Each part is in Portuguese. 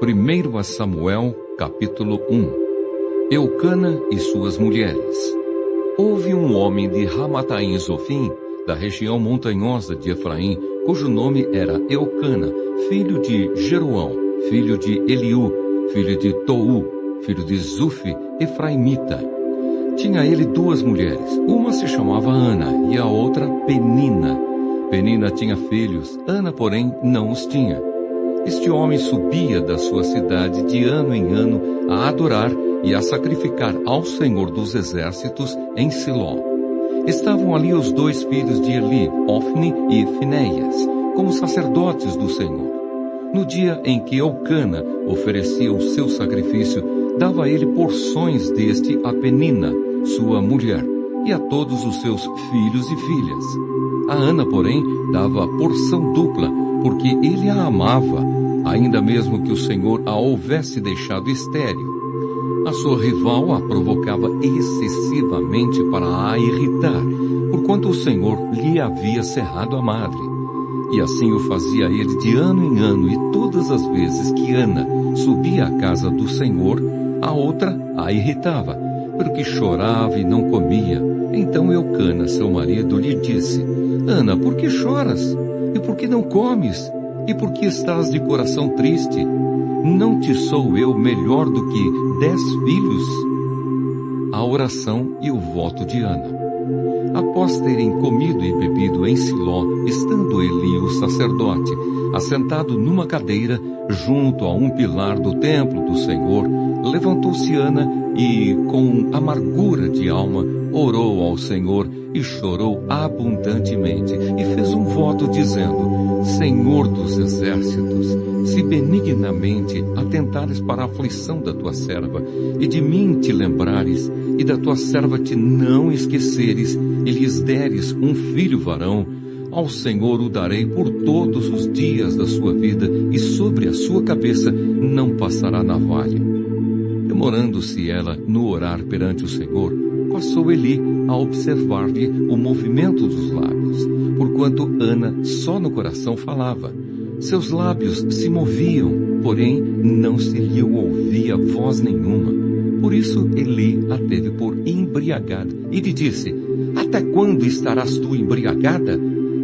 1 Samuel, capítulo 1. Eucana e suas mulheres. Houve um homem de Ramataim Zofim, da região montanhosa de Efraim, cujo nome era Eucana, filho de Jeroão, filho de Eliú, filho de Tou, filho de Zufi, efraimita. Tinha ele duas mulheres, uma se chamava Ana e a outra Penina. Penina tinha filhos, Ana, porém, não os tinha. Este homem subia da sua cidade de ano em ano a adorar e a sacrificar ao Senhor dos Exércitos em Siló. Estavam ali os dois filhos de Eli, Ofni e Finéias, como sacerdotes do Senhor. No dia em que Eucana oferecia o seu sacrifício, dava ele porções deste a Penina, sua mulher, e a todos os seus filhos e filhas. A Ana, porém, dava porção dupla, porque ele a amava, ainda mesmo que o Senhor a houvesse deixado estéril. A sua rival a provocava excessivamente para a irritar, porquanto o Senhor lhe havia cerrado a madre. E assim o fazia ele de ano em ano, e todas as vezes que Ana subia à casa do Senhor, a outra a irritava, porque chorava e não comia. Então Eucana, seu marido, lhe disse: Ana, por que choras? E por que não comes? E por que estás de coração triste? Não te sou eu melhor do que 10 filhos? A oração e o voto de Ana. Após terem comido e bebido em Siló, estando Eli, o sacerdote, assentado numa cadeira, junto a um pilar do templo do Senhor, levantou-se Ana e, com amargura de alma, orou ao Senhor e chorou abundantemente, e fez um voto dizendo: Senhor dos exércitos, se benignamente atentares para a aflição da tua serva, e de mim te lembrares, e da tua serva te não esqueceres, e lhes deres um filho varão, ao Senhor o darei por todos os dias da sua vida, e sobre a sua cabeça não passará navalha. Demorando-se ela no orar perante o Senhor, passou Eli a observar-lhe o movimento dos lábios, porquanto Ana só no coração falava. Seus lábios se moviam, porém não se lhe ouvia voz nenhuma. Por isso Eli a teve por embriagada e lhe disse: Até quando estarás tu embriagada?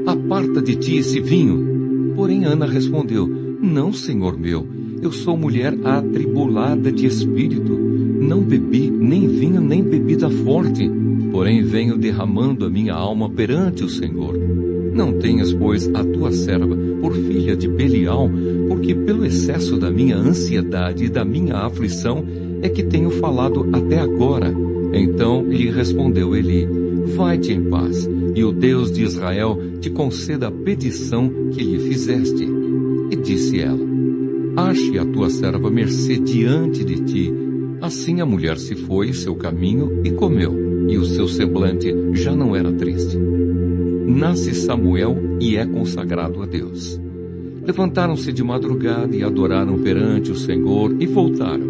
Aparta de ti esse vinho. Porém Ana respondeu: Não, senhor meu, eu sou mulher atribulada de espírito. Não bebi nem vinho nem bebida forte, porém venho derramando a minha alma perante o Senhor. Não tenhas, pois, a tua serva por filha de Belial, porque pelo excesso da minha ansiedade e da minha aflição é que tenho falado até agora. Então lhe respondeu Eli: Vai-te em paz, e o Deus de Israel te conceda a petição que lhe fizeste. E disse ela: Ache a tua serva mercê diante de ti. Assim a mulher se foi seu caminho e comeu, e o seu semblante já não era triste. Nasce Samuel e é consagrado a Deus. Levantaram-se de madrugada e adoraram perante o Senhor e voltaram,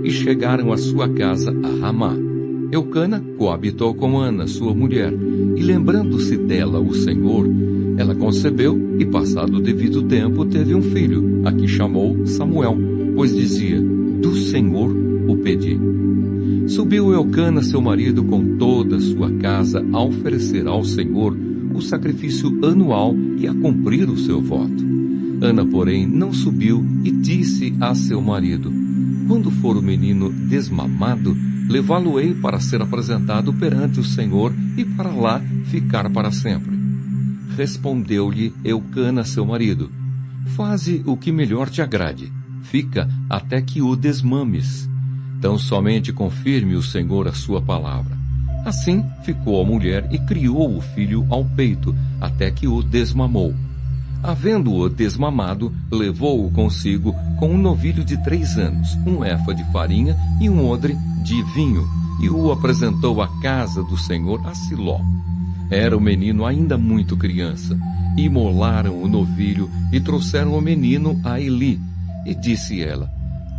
e chegaram à sua casa a Ramá. Eucana coabitou com Ana, sua mulher, e lembrando-se dela o Senhor, ela concebeu e, passado o devido tempo, teve um filho, a que chamou Samuel, pois dizia: Do Senhor o pedi. Subiu Eucana, seu marido, com toda a sua casa, a oferecer ao Senhor o sacrifício anual e a cumprir o seu voto. Ana, porém, não subiu e disse a seu marido: Quando for o menino desmamado, levá-lo-ei para ser apresentado perante o Senhor e para lá ficar para sempre. Respondeu-lhe Eucana, seu marido: Faze o que melhor te agrade. Fica até que o desmames. Tão somente confirme o Senhor a sua palavra. Assim ficou a mulher e criou o filho ao peito, até que o desmamou. Havendo-o desmamado, levou-o consigo com um novilho de 3 anos, um efa de farinha e um odre de vinho, e o apresentou à casa do Senhor a Siló. Era o menino ainda muito criança. Imolaram o novilho e trouxeram o menino a Eli. E disse ela: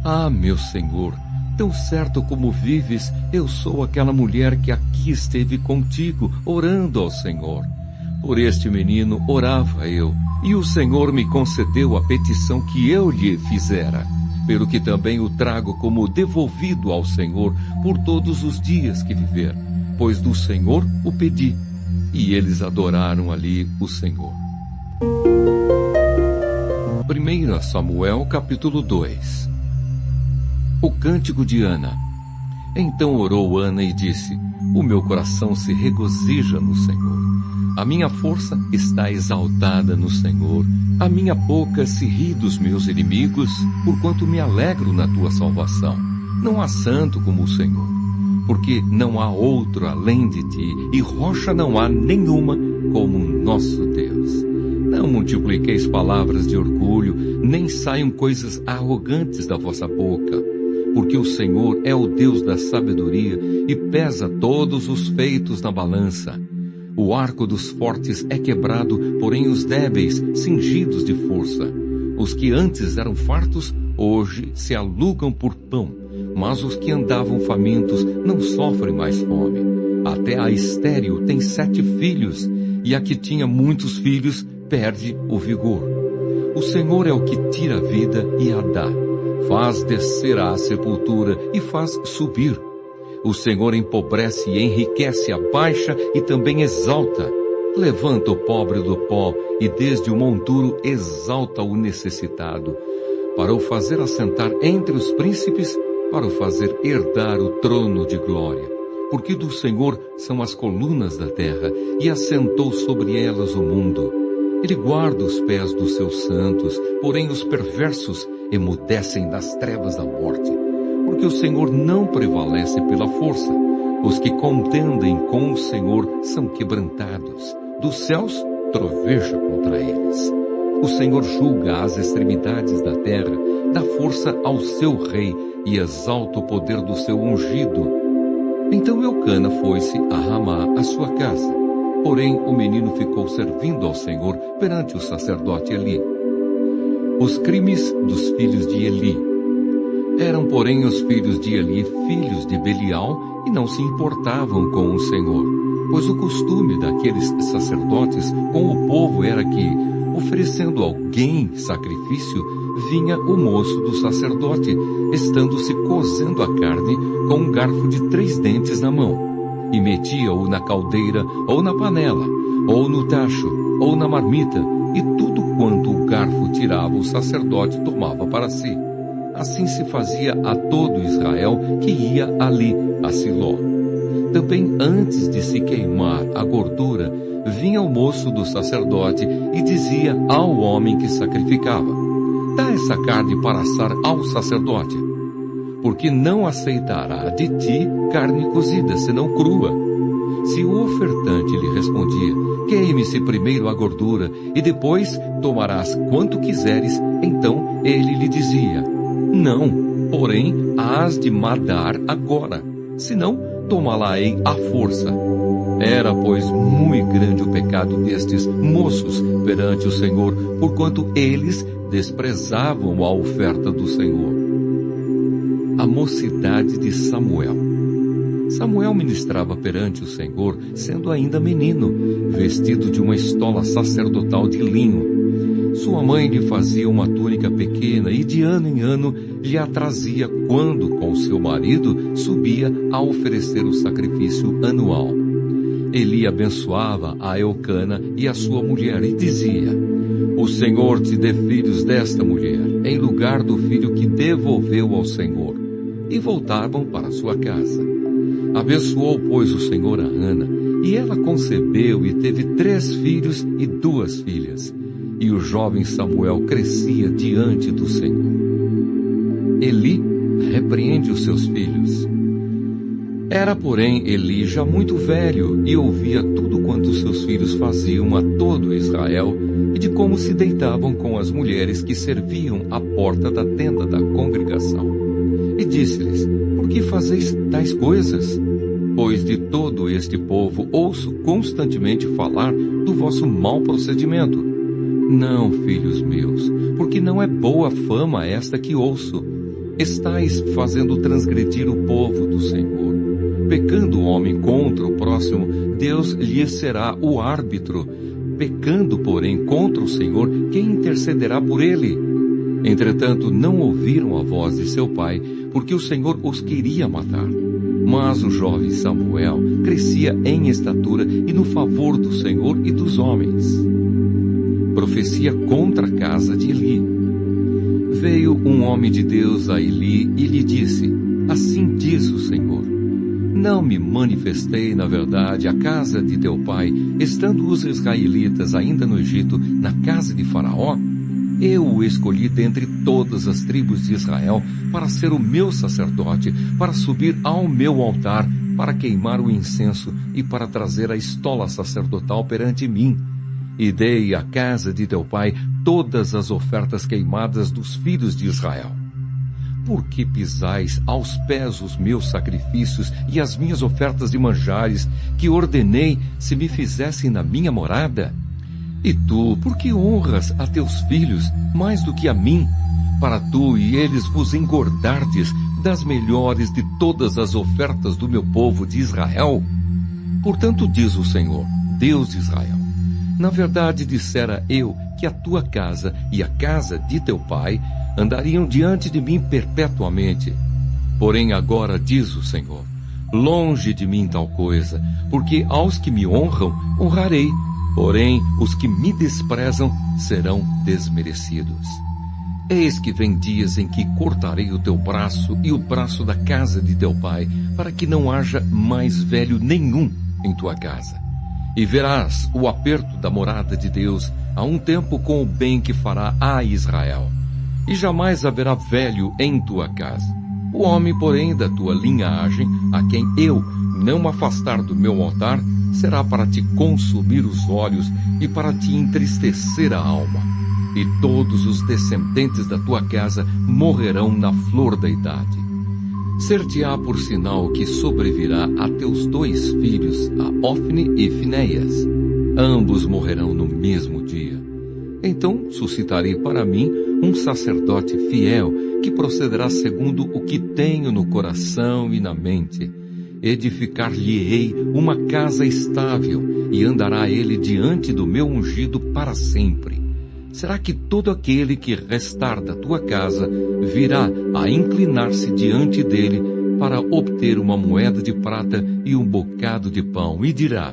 Ah, meu senhor, tão certo como vives, eu sou aquela mulher que aqui esteve contigo, orando ao Senhor. Por este menino orava eu, e o Senhor me concedeu a petição que eu lhe fizera. pelo que também o trago como devolvido ao Senhor por todos os dias que viver, pois do Senhor o pedi. E eles adoraram ali o Senhor. 1 Samuel capítulo 2. O cântico de Ana. Então orou Ana e disse: o meu coração se regozija no Senhor. A minha força está exaltada no Senhor. A minha boca se ri dos meus inimigos, porquanto me alegro na tua salvação. Não há santo como o Senhor, porque não há outro além de ti, e rocha não há nenhuma como nosso Deus. Não multipliqueis palavras de orgulho, nem saiam coisas arrogantes da vossa boca, porque o Senhor é o Deus da sabedoria e pesa todos os feitos na balança. O arco dos fortes é quebrado, porém os débeis cingidos de força. Os que antes eram fartos, hoje se alugam por pão, mas os que andavam famintos não sofrem mais fome. Até a estéril tem 7 filhos, e a que tinha muitos filhos perde o vigor. O Senhor é o que tira a vida e a dá, faz descer à sepultura e faz subir. O Senhor empobrece e enriquece, abaixa e também exalta. Levanta o pobre do pó e desde o monturo exalta o necessitado, para o fazer assentar entre os príncipes, para o fazer herdar o trono de glória. Porque do Senhor são as colunas da terra, e assentou sobre elas o mundo. Ele guarda os pés dos seus santos, porém os perversos emudecem das trevas da morte. Porque o Senhor não prevalece pela força. Os que contendem com o Senhor são quebrantados. Dos céus troveja contra eles. O Senhor julga as extremidades da terra, dá força ao seu rei e exalta o poder do seu ungido. Então Eucana foi-se a Ramá, a sua casa. Porém o menino ficou servindo ao Senhor perante o sacerdote Eli. Os crimes dos filhos de Eli. Eram, porém, os filhos de Eli filhos de Belial e não se importavam com o Senhor, pois o costume daqueles sacerdotes com o povo era que, oferecendo alguém sacrifício, vinha o moço do sacerdote, estando-se cozendo a carne com um garfo de 3 dentes na mão, e metia-o na caldeira, ou na panela, ou no tacho, ou na marmita, e tudo quanto o garfo tirava o sacerdote tomava para si. Assim se fazia a todo Israel que ia ali a Siló. Também antes de se queimar a gordura, vinha o moço do sacerdote e dizia ao homem que sacrificava: dá essa carne para assar ao sacerdote, porque não aceitará de ti carne cozida, senão crua. Se o ofertante lhe respondia: queime-se primeiro a gordura, e depois tomarás quanto quiseres, então ele lhe dizia: não, porém, hás de madar agora, senão tomá-la-ei à força. Era, pois, muito grande o pecado destes moços perante o Senhor, porquanto eles desprezavam a oferta do Senhor. A mocidade de Samuel. Samuel ministrava perante o Senhor, sendo ainda menino, vestido de uma estola sacerdotal de linho. Sua mãe lhe fazia uma túnica pequena e de ano em ano lhe a trazia quando, com seu marido, subia a oferecer o sacrifício anual. Eli abençoava a Eucana e a sua mulher e dizia: o Senhor te dê filhos desta mulher, em lugar do filho que devolveu ao Senhor. E voltavam para sua casa. Abençoou, pois, o Senhor a Ana, e ela concebeu e teve 3 filhos e 2 filhas. E o jovem Samuel crescia diante do Senhor. Eli repreende os seus filhos. Era, porém, Eli já muito velho e ouvia tudo quanto seus filhos faziam a todo Israel e de como se deitavam com as mulheres que serviam à porta da tenda da congregação. E disse-lhes: por que fazeis tais coisas? Pois de todo este povo ouço constantemente falar do vosso mau procedimento. Não, filhos meus, porque não é boa fama esta que ouço. Estais fazendo transgredir o povo do Senhor. Pecando o homem contra o próximo, Deus lhe será o árbitro. Pecando, porém, contra o Senhor, quem intercederá por ele? Entretanto, não ouviram a voz de seu pai, porque o Senhor os queria matar. Mas o jovem Samuel crescia em estatura e no favor do Senhor e dos homens. Profecia contra a casa de Eli. Veio um homem de Deus a Eli e lhe disse: Assim diz o Senhor: Não me manifestei, na verdade, à casa de teu pai, estando os israelitas ainda no Egito, na casa de Faraó? Eu o escolhi dentre todas as tribos de Israel para ser o meu sacerdote, para subir ao meu altar, para queimar o incenso e para trazer a estola sacerdotal perante mim. E dei à casa de teu pai todas as ofertas queimadas dos filhos de Israel. Por que pisais aos pés os meus sacrifícios e as minhas ofertas de manjares, que ordenei se me fizessem na minha morada? E tu, por que honras a teus filhos mais do que a mim, para tu e eles vos engordardes das melhores de todas as ofertas do meu povo de Israel? Portanto, diz o Senhor, Deus de Israel: Na verdade dissera eu que a tua casa e a casa de teu pai andariam diante de mim perpetuamente. Porém agora diz o Senhor: Longe de mim tal coisa, porque aos que me honram honrarei, porém os que me desprezam serão desmerecidos. Eis que vem dias em que cortarei o teu braço e o braço da casa de teu pai, para que não haja mais velho nenhum em tua casa. E verás o aperto da morada de Deus a um tempo com o bem que fará a Israel. E jamais haverá velho em tua casa. O homem, porém, da tua linhagem, a quem eu não afastar do meu altar, será para te consumir os olhos e para te entristecer a alma. E todos os descendentes da tua casa morrerão na flor da idade. Ser-te-á por sinal que sobrevirá a teus 2 filhos, a Ofni e Finéias. Ambos morrerão no mesmo dia. Então suscitarei para mim um sacerdote fiel, que procederá segundo o que tenho no coração e na mente. Edificar-lhe-ei uma casa estável, e andará ele diante do meu ungido para sempre. Será que todo aquele que restar da tua casa virá a inclinar-se diante dele para obter uma moeda de prata e um bocado de pão, e dirá: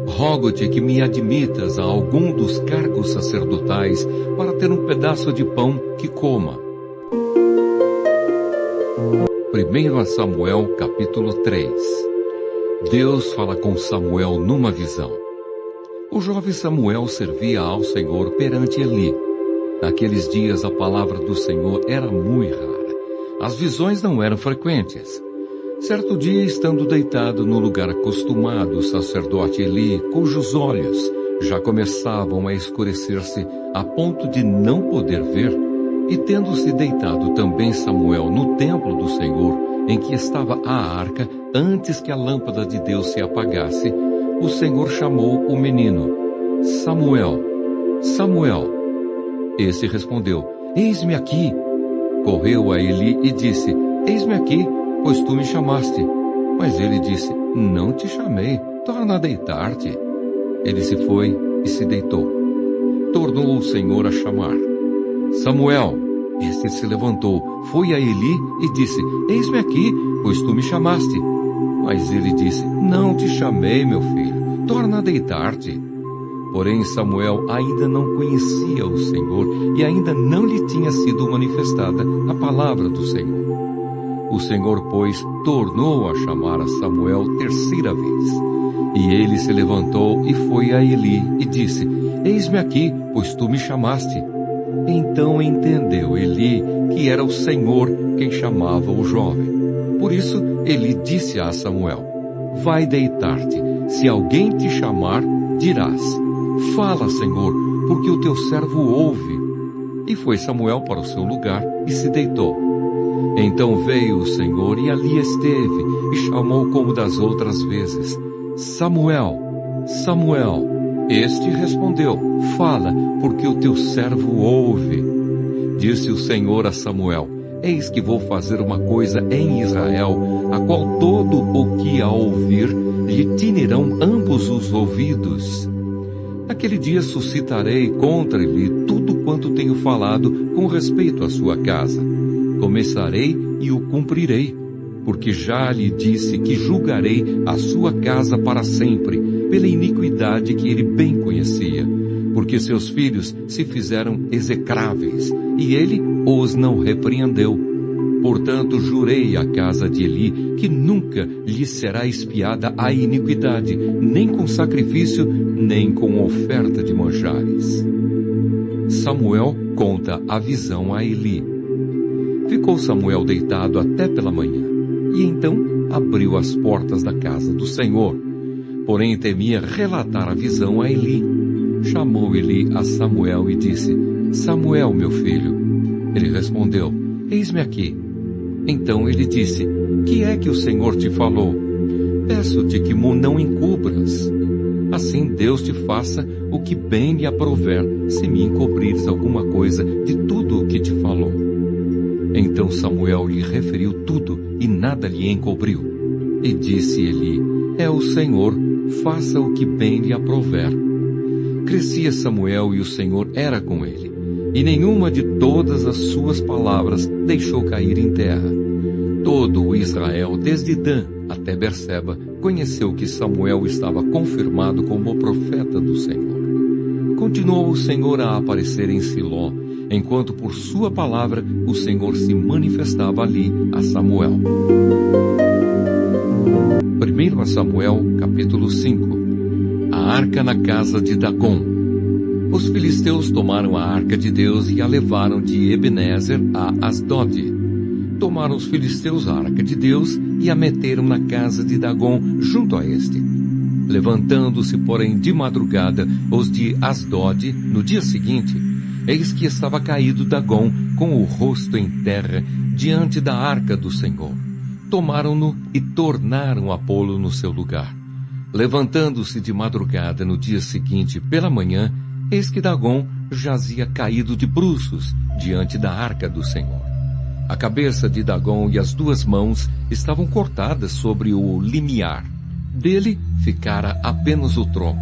Rogo-te que me admitas a algum dos cargos sacerdotais para ter um pedaço de pão que coma. 1 Samuel capítulo 3. Deus fala com Samuel numa visão. O jovem Samuel servia ao Senhor perante Eli. Naqueles dias a palavra do Senhor era muito rara. As visões não eram frequentes. Certo dia, estando deitado no lugar acostumado, o sacerdote Eli, cujos olhos já começavam a escurecer-se a ponto de não poder ver, e tendo-se deitado também Samuel no templo do Senhor, em que estava a arca, antes que a lâmpada de Deus se apagasse, o Senhor chamou o menino: Samuel, Samuel. Esse respondeu: Eis-me aqui. Correu a Eli e disse: Eis-me aqui, pois tu me chamaste. Mas ele disse: Não te chamei, torna a deitar-te. Ele se foi e se deitou. Tornou o Senhor a chamar: Samuel. Este se levantou, foi a Eli e disse: Eis-me aqui, pois tu me chamaste. Mas ele disse: Não te chamei, meu filho, torna a deitar-te. Porém Samuel ainda não conhecia o Senhor e ainda não lhe tinha sido manifestada a palavra do Senhor. O Senhor, pois, tornou a chamar a Samuel 3ª vez. E ele se levantou e foi a Eli e disse: Eis-me aqui, pois tu me chamaste. Então entendeu Eli que era o Senhor quem chamava o jovem. Por isso Eli disse a Samuel: Vai deitar-te. Se alguém te chamar, dirás: Fala, Senhor, porque o teu servo ouve. E foi Samuel para o seu lugar e se deitou. Então veio o Senhor e ali esteve, e chamou como das outras vezes: Samuel, Samuel. Este respondeu: Fala, porque o teu servo ouve. Disse o Senhor a Samuel: Eis que vou fazer uma coisa em Israel, a qual todo o que a ouvir lhe tinirão ambos os ouvidos. Naquele dia suscitarei contra ele tudo quanto tenho falado com respeito à sua casa. Começarei e o cumprirei, porque já lhe disse que julgarei a sua casa para sempre, pela iniquidade que ele bem conhecia, porque seus filhos se fizeram execráveis, e ele os não repreendeu. Portanto, jurei à casa de Eli que nunca lhe será expiada a iniquidade, nem com sacrifício, nem com oferta de manjares. Samuel conta a visão a Eli. Ficou Samuel deitado até pela manhã, e então abriu as portas da casa do Senhor. Porém temia relatar a visão a Eli. Chamou Eli a Samuel e disse: Samuel, meu filho. Ele respondeu: Eis-me aqui. Então ele disse: Que é que o Senhor te falou? Peço-te que não encubras. Assim Deus te faça o que bem lhe aprouver, se me encobrires alguma coisa de tudo o que te falou. Então Samuel lhe referiu tudo e nada lhe encobriu. E disse Eli: É o Senhor, faça o que bem lhe aprouver. Crescia Samuel e o Senhor era com ele, e nenhuma de todas as suas palavras deixou cair em terra. Todo o Israel, desde Dan até Berseba, conheceu que Samuel estava confirmado como profeta do Senhor. Continuou o Senhor a aparecer em Siló, enquanto por sua palavra o Senhor se manifestava ali a Samuel. 1 Samuel, capítulo 5. A arca na casa de Dagom. Os filisteus tomaram a arca de Deus e a levaram de Ebenezer a Asdode. Tomaram os filisteus a arca de Deus e a meteram na casa de Dagom junto a este. Levantando-se, porém, de madrugada, os de Asdode, no dia seguinte, eis que estava caído Dagom com o rosto em terra diante da arca do Senhor. Tomaram-no e tornaram a pô-lo no seu lugar. Levantando-se de madrugada no dia seguinte, pela manhã, eis que Dagom jazia caído de bruços diante da arca do Senhor. A cabeça de Dagom e as duas mãos estavam cortadas sobre o limiar. Dele ficara apenas o tronco.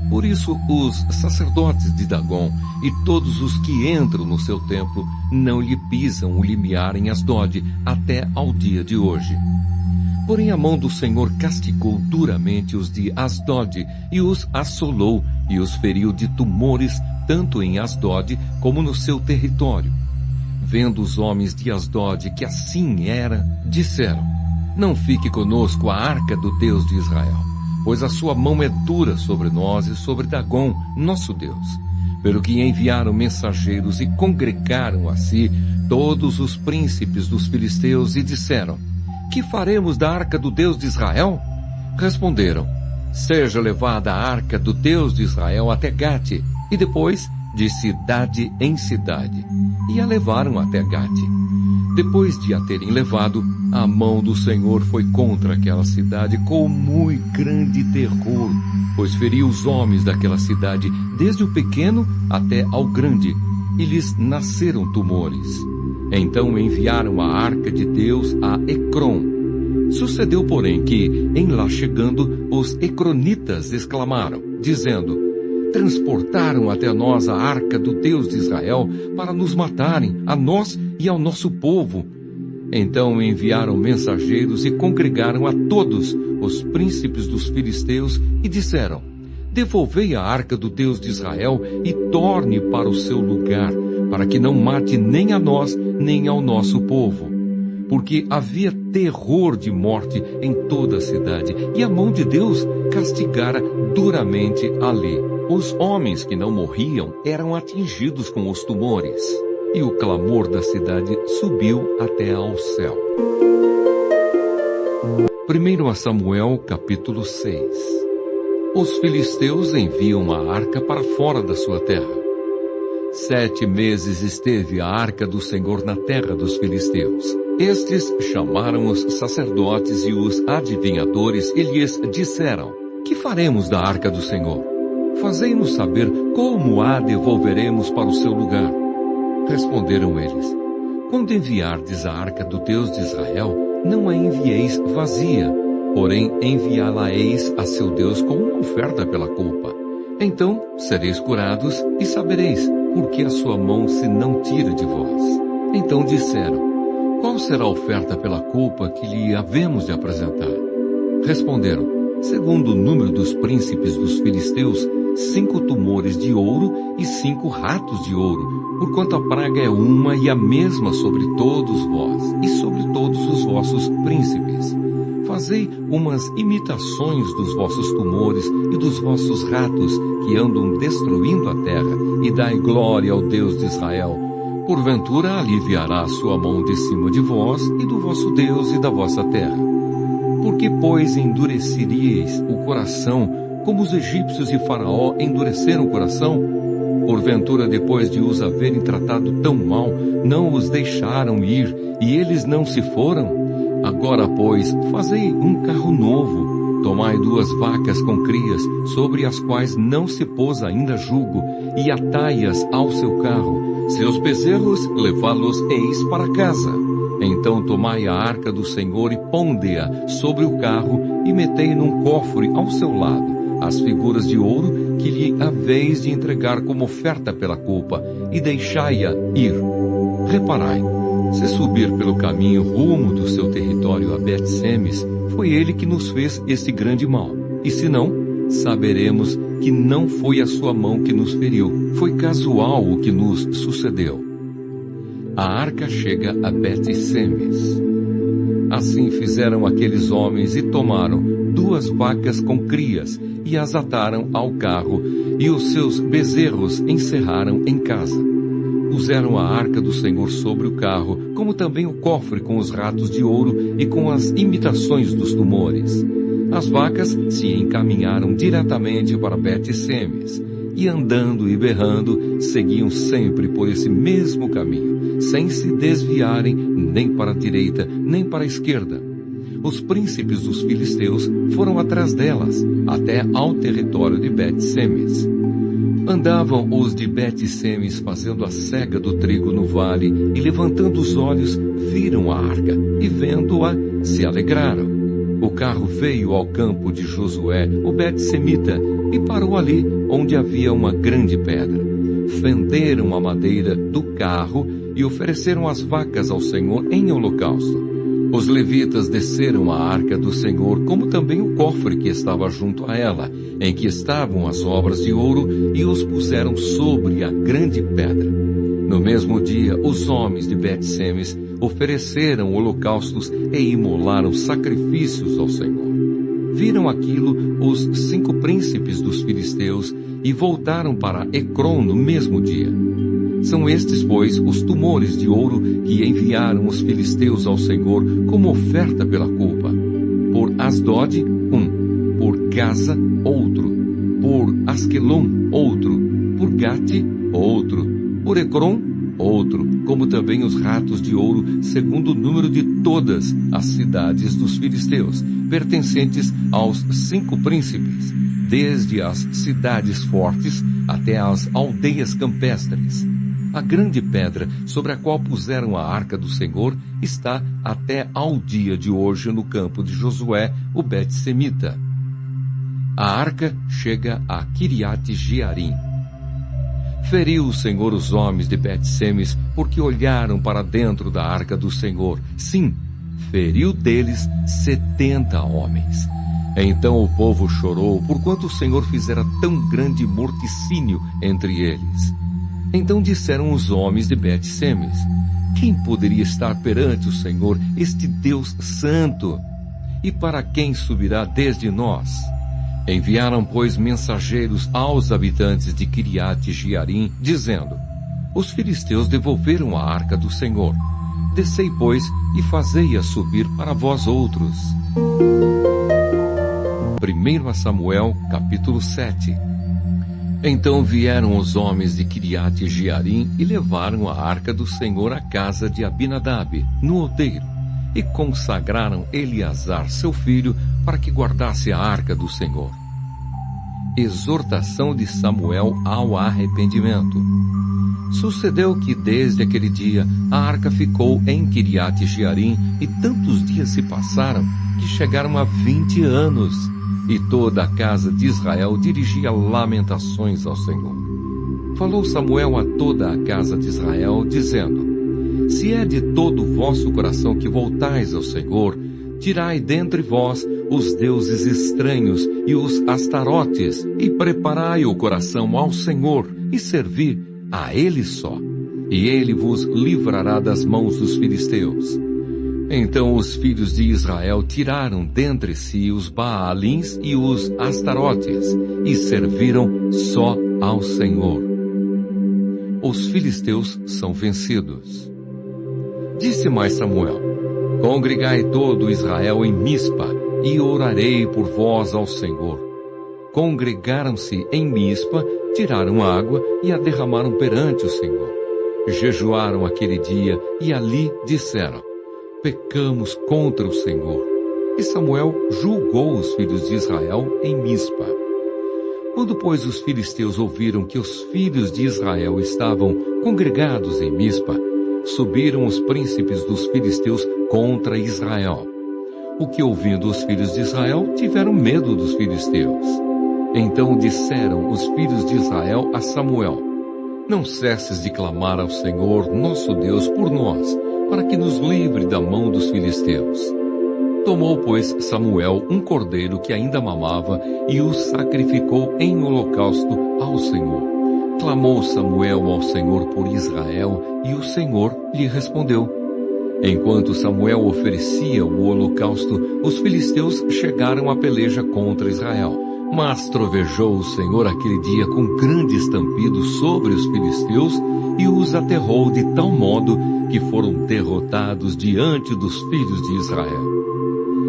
Por isso os sacerdotes de Dagom e todos os que entram no seu templo não lhe pisam o limiar em Asdode até ao dia de hoje. Porém a mão do Senhor castigou duramente os de Asdode e os assolou e os feriu de tumores tanto em Asdode como no seu território. Vendo os homens de Asdode que assim era, disseram: Não fique conosco a arca do Deus de Israel, pois a sua mão é dura sobre nós e sobre Dagom, nosso Deus. Pelo que enviaram mensageiros e congregaram a si todos os príncipes dos filisteus e disseram: Que faremos da arca do Deus de Israel? Responderam: Seja levada a arca do Deus de Israel até Gate, e depois de cidade em cidade. E a levaram até Gate. Depois de a terem levado, a mão do Senhor foi contra aquela cidade com muito grande terror, pois feriu os homens daquela cidade, desde o pequeno até ao grande, e lhes nasceram tumores. Então enviaram a arca de Deus a Ecrom. Sucedeu, porém, que, em lá chegando, os ecronitas exclamaram, dizendo: Transportaram até nós a arca do Deus de Israel para nos matarem, a nós e ao nosso povo. Então enviaram mensageiros e congregaram a todos os príncipes dos filisteus e disseram: Devolvei a arca do Deus de Israel e torne para o seu lugar, para que não mate nem a nós, nem ao nosso povo. Porque havia terror de morte em toda a cidade, e a mão de Deus castigara duramente ali. Os homens que não morriam eram atingidos com os tumores, e o clamor da cidade subiu até ao céu. 1 Samuel, capítulo 6. Os filisteus enviam a arca para fora da sua terra. 7 meses esteve a arca do Senhor na terra dos filisteus. Estes chamaram os sacerdotes e os adivinhadores e lhes disseram: Que faremos da arca do Senhor? Fazei-nos saber como a devolveremos para o seu lugar. Responderam eles: Quando enviardes a arca do Deus de Israel, não a envieis vazia, porém enviá-la-eis a seu Deus com uma oferta pela culpa. Então sereis curados e sabereis porque a sua mão se não tira de vós. Então disseram: qual será a oferta pela culpa que lhe havemos de apresentar? Responderam: segundo o número dos príncipes dos filisteus, 5 tumores de ouro e 5 ratos de ouro, porquanto a praga é uma e a mesma sobre todos vós e sobre todos os vossos príncipes. Fazei umas imitações dos vossos tumores e dos vossos ratos que andam destruindo a terra, e dai glória ao Deus de Israel. Porventura aliviará a sua mão de cima de vós e do vosso Deus e da vossa terra. Por que, pois, endureceríeis o coração, como os egípcios e Faraó endureceram o coração? Porventura, depois de os haverem tratado tão mal, não os deixaram ir, e eles não se foram? Agora, pois, fazei um carro novo. Tomai 2 vacas com crias, sobre as quais não se pôs ainda jugo, e atai-as ao seu carro. Seus bezerros levá-los-eis para casa. Então tomai a arca do Senhor e ponde-a sobre o carro, e metei num cofre ao seu lado as figuras de ouro que lhe haveis de entregar como oferta pela culpa, e deixai-a ir. Reparai, se subir pelo caminho rumo do seu território a Bet-Semes, foi ele que nos fez esse grande mal. E se não, saberemos que não foi a sua mão que nos feriu, foi casual o que nos sucedeu. A arca chega a Bet-Semes. Assim fizeram aqueles homens e tomaram 2 vacas com crias e as ataram ao carro, e os seus bezerros encerraram em casa. Puseram a arca do Senhor sobre o carro, como também o cofre com os ratos de ouro e com as imitações dos tumores. As vacas se encaminharam diretamente para Bet-Semes, e andando e berrando, seguiam sempre por esse mesmo caminho, sem se desviarem nem para a direita, nem para a esquerda. Os príncipes dos filisteus foram atrás delas, até ao território de Bet-Semes. Andavam os de Bet-Semes fazendo a cega do trigo no vale, e levantando os olhos, viram a arca, e vendo-a, se alegraram. O carro veio ao campo de Josué, o Bet-Semita, e parou ali, onde havia uma grande pedra. Fenderam a madeira do carro e ofereceram as vacas ao Senhor em holocausto. Os levitas desceram a arca do Senhor, como também o cofre que estava junto a ela, em que estavam as obras de ouro, e os puseram sobre a grande pedra. No mesmo dia, os homens de Bet-Semes ofereceram holocaustos e imolaram sacrifícios ao Senhor. Viram aquilo os 5 príncipes dos filisteus e voltaram para Ecrom no mesmo dia. São estes, pois, os tumores de ouro que enviaram os filisteus ao Senhor como oferta pela culpa. Por Asdod, um. Por Gaza, outro. Por Asquelon, outro. Por Gate, outro. Por Ecrom, outro. Como também os ratos de ouro, segundo o número de todas as cidades dos filisteus, pertencentes aos 5 príncipes, desde as cidades fortes até as aldeias campestres. A grande pedra sobre a qual puseram a arca do Senhor está até ao dia de hoje no campo de Josué, o Bet-Semita. A arca chega a Quiriate-Jearim. Feriu o Senhor os homens de Bet-Semes, porque olharam para dentro da arca do Senhor. Sim, feriu deles 70 homens. Então o povo chorou, porquanto o Senhor fizera tão grande morticínio entre eles. Então disseram os homens de Bet-Semes: quem poderia estar perante o Senhor, este Deus santo? E para quem subirá desde nós? Enviaram, pois, mensageiros aos habitantes de Quiriate-Jearim, dizendo: os filisteus devolveram a arca do Senhor. Descei, pois, e fazei-a subir para vós outros. 1 Samuel, capítulo 7. Então vieram os homens de Quiriate-Jearim e levaram a arca do Senhor à casa de Abinadab, no outeiro, e consagraram Eleazar, seu filho, para que guardasse a arca do Senhor. Exortação de Samuel ao arrependimento. Sucedeu que desde aquele dia a arca ficou em Quiriate-Jearim, e tantos dias se passaram que chegaram a 20 anos. E toda a casa de Israel dirigia lamentações ao Senhor. falou Samuel a toda a casa de Israel, dizendo: Se é de todo o vosso coração que voltais ao Senhor, tirai dentre vós os deuses estranhos e os astarotes, e preparai o coração ao Senhor, e servi a Ele só, e Ele vos livrará das mãos dos filisteus. Então os filhos de Israel tiraram dentre si os Baalins e os Astarotes, e serviram só ao Senhor. Os filisteus são vencidos. Disse mais Samuel: Congregai todo Israel em Mispa, e orarei por vós ao Senhor. Congregaram-se em Mispa, tiraram água e a derramaram perante o Senhor. Jejuaram aquele dia e ali disseram: Pecamos contra o Senhor. E Samuel julgou os filhos de Israel em Mispa. Quando, pois, os filisteus ouviram que os filhos de Israel estavam congregados em Mispa, subiram os príncipes dos filisteus contra Israel. O que, ouvindo os filhos de Israel, tiveram medo dos filisteus. Então disseram os filhos de Israel a Samuel: Não cesses de clamar ao Senhor, nosso Deus, por nós, para que nos livre da mão dos filisteus. Tomou, pois, Samuel um cordeiro que ainda mamava e o sacrificou em holocausto ao Senhor. Clamou Samuel ao Senhor por Israel, e o Senhor lhe respondeu. Enquanto Samuel oferecia o holocausto, os filisteus chegaram à peleja contra Israel. Mas trovejou o Senhor aquele dia com grande estampido sobre os filisteus e os aterrou de tal modo que foram derrotados diante dos filhos de Israel.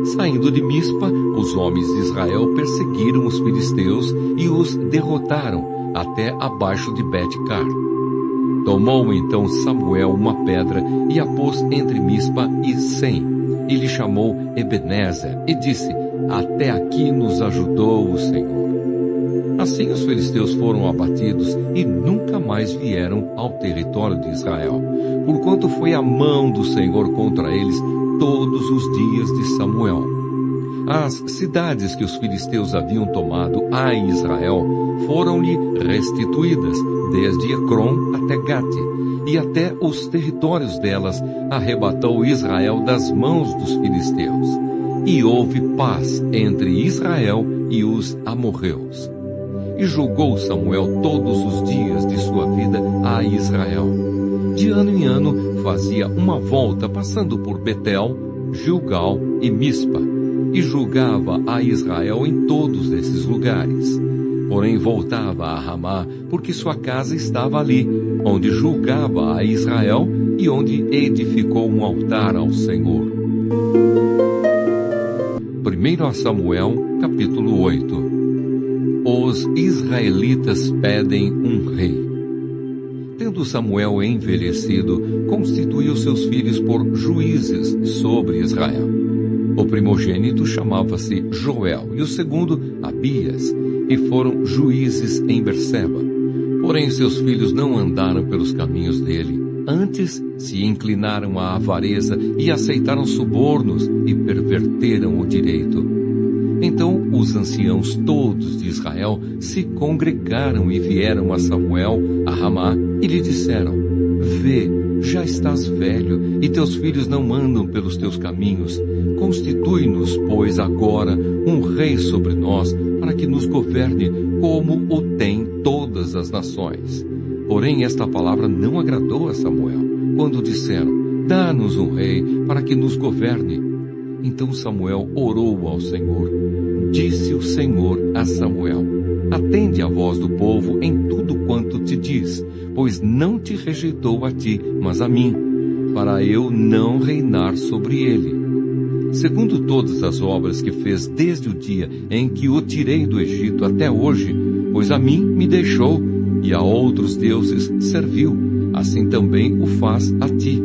Saindo de Mispa, os homens de Israel perseguiram os filisteus e os derrotaram até abaixo de Bet-car. Tomou então Samuel uma pedra e a pôs entre Mispa e Sem, e lhe chamou Ebenezer, e disse: Até aqui nos ajudou o Senhor. Assim os filisteus foram abatidos e nunca mais vieram ao território de Israel, porquanto foi a mão do Senhor contra eles todos os dias de Samuel. As cidades que os filisteus haviam tomado a Israel foram-lhe restituídas, desde Ecrom até Gate, e até os territórios delas arrebatou Israel das mãos dos filisteus. E houve paz entre Israel e os amorreus. E julgou Samuel todos os dias de sua vida a Israel. De ano em ano fazia uma volta, passando por Betel, Gilgal e Mispa, e julgava a Israel em todos esses lugares. Porém voltava a Ramá, porque sua casa estava ali, onde julgava a Israel e onde edificou um altar ao Senhor. 1 Samuel, capítulo 8. Os israelitas pedem um rei. Tendo Samuel envelhecido, constituiu seus filhos por juízes sobre Israel. O primogênito chamava-se Joel, e o segundo, Abias, e foram juízes em Berseba. Porém seus filhos não andaram pelos caminhos dele, antes se inclinaram à avareza e aceitaram subornos e perverteram o direito. Então os anciãos todos de Israel se congregaram e vieram a Samuel, a Ramá, e lhe disseram: Vê, já estás velho, e teus filhos não andam pelos teus caminhos. Constitui-nos, pois, agora um rei sobre nós, para que nos governe, como o têm todas as nações. Porém esta palavra não agradou a Samuel, quando disseram: Dá-nos um rei, para que nos governe. Então Samuel orou ao Senhor. Disse o Senhor a Samuel: Atende à voz do povo em tudo quanto te diz, pois não te rejeitou a ti, mas a mim, para eu não reinar sobre ele. Segundo todas as obras que fez desde o dia em que o tirei do Egito até hoje, pois a mim me deixou e a outros deuses serviu, assim também o faz a ti.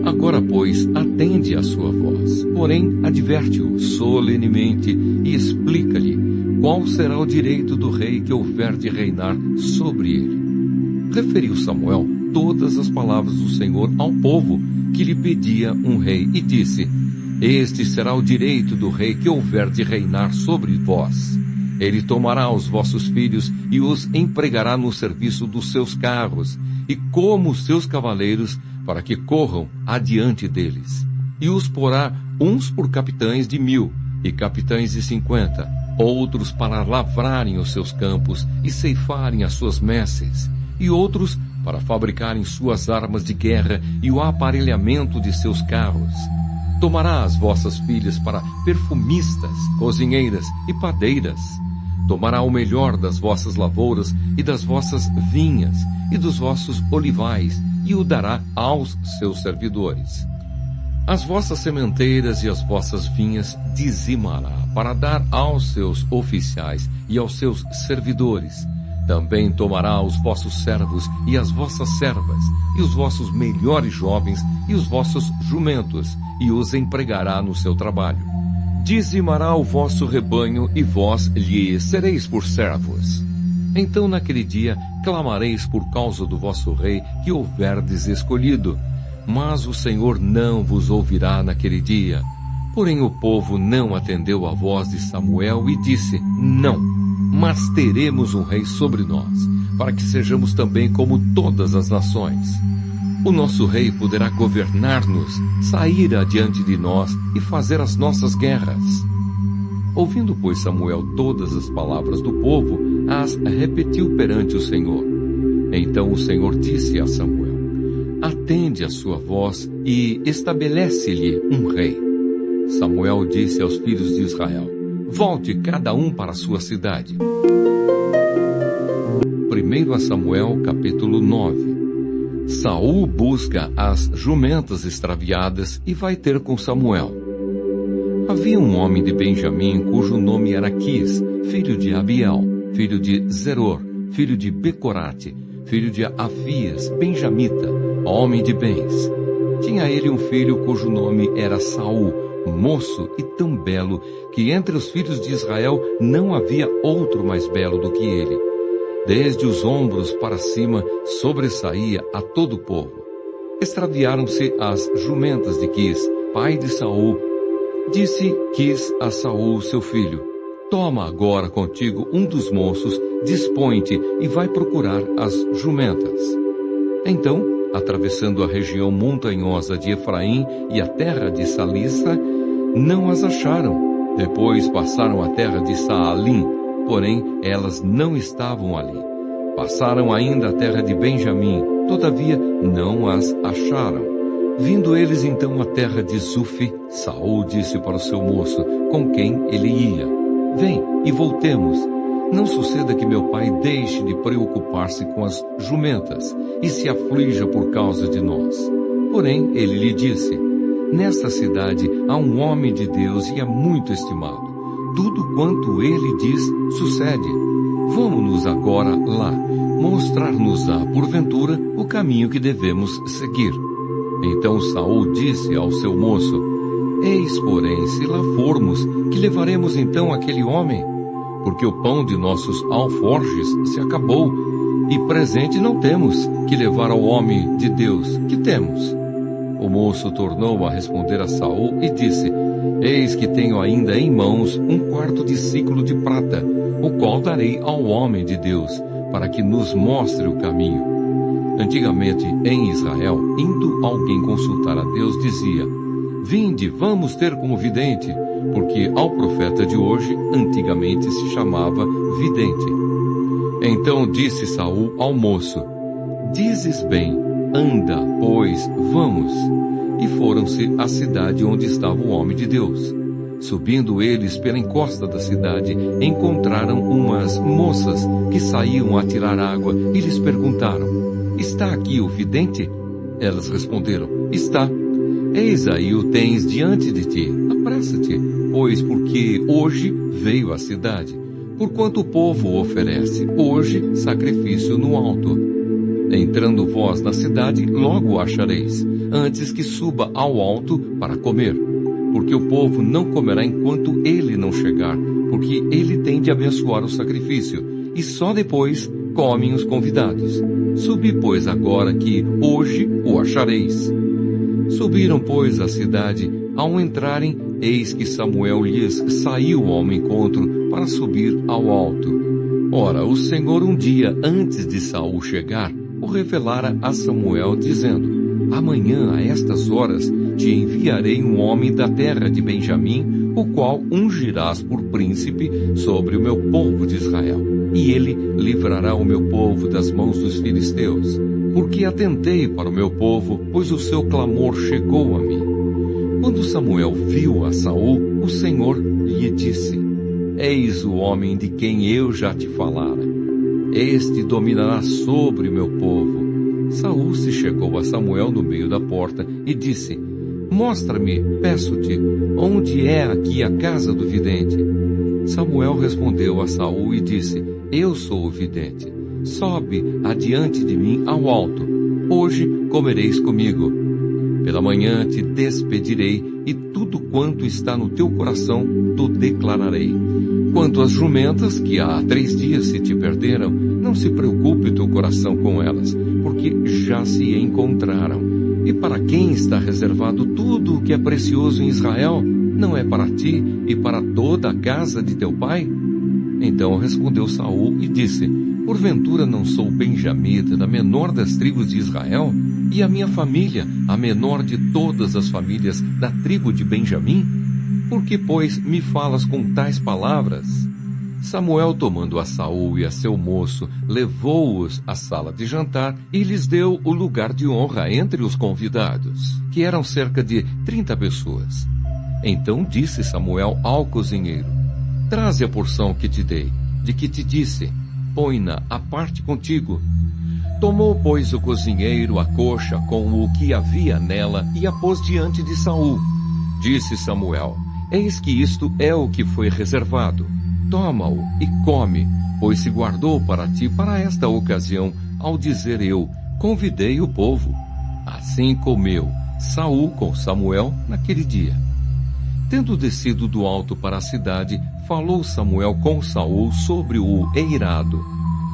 Agora, pois, atende à sua voz, porém adverte-o solenemente e explica-lhe qual será o direito do rei que houver de reinar sobre ele. Referiu Samuel todas as palavras do Senhor ao povo que lhe pedia um rei e disse: Este será o direito do rei que houver de reinar sobre vós. Ele tomará os vossos filhos e os empregará no serviço dos seus carros, e como os seus cavaleiros, para que corram adiante deles. E os porá uns por capitães de 1000, e capitães de 50, outros para lavrarem os seus campos e ceifarem as suas messes, e outros para fabricarem suas armas de guerra e o aparelhamento de seus carros. Tomará as vossas filhas para perfumistas, cozinheiras e padeiras. Tomará o melhor das vossas lavouras e das vossas vinhas e dos vossos olivais, e o dará aos seus servidores. As vossas sementeiras e as vossas vinhas dizimará para dar aos seus oficiais e aos seus servidores. Também tomará os vossos servos e as vossas servas, e os vossos melhores jovens e os vossos jumentos, e os empregará no seu trabalho. Dizimará o vosso rebanho, e vós lhe sereis por servos. Então naquele dia clamareis por causa do vosso rei que houverdes escolhido. Mas o Senhor não vos ouvirá naquele dia. Porém o povo não atendeu à voz de Samuel e disse: Não, mas teremos um rei sobre nós, para que sejamos também como todas as nações. O nosso rei poderá governar-nos, sair adiante de nós e fazer as nossas guerras. Ouvindo, pois, Samuel todas as palavras do povo, as repetiu perante o Senhor. Então o Senhor disse a Samuel: Atende a sua voz e estabelece-lhe um rei. Samuel disse aos filhos de Israel: Volte cada um para a sua cidade. 1 Samuel capítulo 9. Saul busca as jumentas extraviadas e vai ter com Samuel. Havia um homem de Benjamim cujo nome era Quis, filho de Abiel, filho de Zeror, filho de Becorate, filho de Afias, benjamita, homem de bens. Tinha ele um filho cujo nome era Saul, moço e tão belo, que entre os filhos de Israel não havia outro mais belo do que ele. Desde os ombros para cima sobressaía a todo o povo. Extraviaram-se as jumentas de Quis, pai de Saul. Disse Quis a Saul, seu filho: Toma agora contigo um dos moços, dispõe-te e vai procurar as jumentas. Então, atravessando a região montanhosa de Efraim e a terra de Salissa, não as acharam. Depois passaram a terra de Saalim, porém elas não estavam ali. Passaram ainda a terra de Benjamim, todavia não as acharam. Vindo eles então à terra de Zufi, Saul disse para o seu moço, com quem ele ia: Vem e voltemos. Não suceda que meu pai deixe de preocupar-se com as jumentas e se aflija por causa de nós. Porém, ele lhe disse: Nesta cidade há um homem de Deus e é muito estimado. Tudo quanto ele diz sucede. Vamos-nos agora lá, mostrar-nos-á, porventura, o caminho que devemos seguir. Então Saul disse ao seu moço: Eis, porém, se lá formos, que levaremos então aquele homem? Porque o pão de nossos alforjes se acabou, e presente não temos que levar ao homem de Deus. Que temos? O moço tornou a responder a Saul e disse: Eis que tenho ainda em mãos 1/4 de siclo de prata, o qual darei ao homem de Deus, para que nos mostre o caminho. Antigamente, em Israel, indo alguém consultar a Deus, dizia: Vinde, vamos ter como vidente, porque ao profeta de hoje, antigamente se chamava vidente. Então disse Saul ao moço: Dizes bem, anda, pois, vamos. E foram-se à cidade onde estava o homem de Deus. Subindo eles pela encosta da cidade, encontraram umas moças que saíam a tirar água e lhes perguntaram: Está aqui o vidente? Elas responderam: Está. Eis aí o tens diante de ti. Apressa-te, pois, porque hoje veio à cidade. Porquanto o povo oferece hoje sacrifício no alto. Entrando vós na cidade, logo o achareis, antes que suba ao alto para comer. Porque o povo não comerá enquanto ele não chegar, porque ele tem de abençoar o sacrifício, e só depois comem os convidados. Subi, pois, agora que hoje o achareis. Subiram, pois, à cidade. Ao entrarem, eis que Samuel lhes saiu ao encontro para subir ao alto. Ora, o Senhor um dia antes de Saul chegar, o revelara a Samuel, dizendo: Amanhã, a estas horas, te enviarei um homem da terra de Benjamim, o qual ungirás por príncipe sobre o meu povo de Israel. E ele livrará o meu povo das mãos dos filisteus. Porque atentei para o meu povo, pois o seu clamor chegou a mim. Quando Samuel viu a Saul, o Senhor lhe disse: Eis o homem de quem eu já te falara. Este dominará sobre o meu povo. Saul se chegou a Samuel no meio da porta e disse: Mostra-me, peço-te, onde é aqui a casa do vidente. Samuel respondeu a Saul e disse: Eu sou o vidente. Sobe adiante de mim ao alto. Hoje comereis comigo. Pela manhã te despedirei, e tudo quanto está no teu coração te declararei. Quanto às jumentas, que há 3 dias se te perderam, não se preocupe o teu coração com elas, porque já se encontraram. E para quem está reservado tudo o que é precioso em Israel, não é para ti e para toda a casa de teu pai? Então respondeu Saul e disse: Porventura não sou benjamita, da menor das tribos de Israel? E a minha família, a menor de todas as famílias da tribo de Benjamim? Por que, pois, me falas com tais palavras? Samuel, tomando a Saul e a seu moço, levou-os à sala de jantar e lhes deu o lugar de honra entre os convidados, que eram cerca de 30 pessoas. Então disse Samuel ao cozinheiro: Traze a porção que te dei, de que te disse, põe-na à parte contigo. Tomou, pois, o cozinheiro a coxa com o que havia nela e a pôs diante de Saul. Disse Samuel: Eis que isto é o que foi reservado. Toma-o e come, pois se guardou para ti para esta ocasião, ao dizer eu: convidei o povo. Assim comeu Saul com Samuel naquele dia. Tendo descido do alto para a cidade, falou Samuel com Saul sobre o eirado.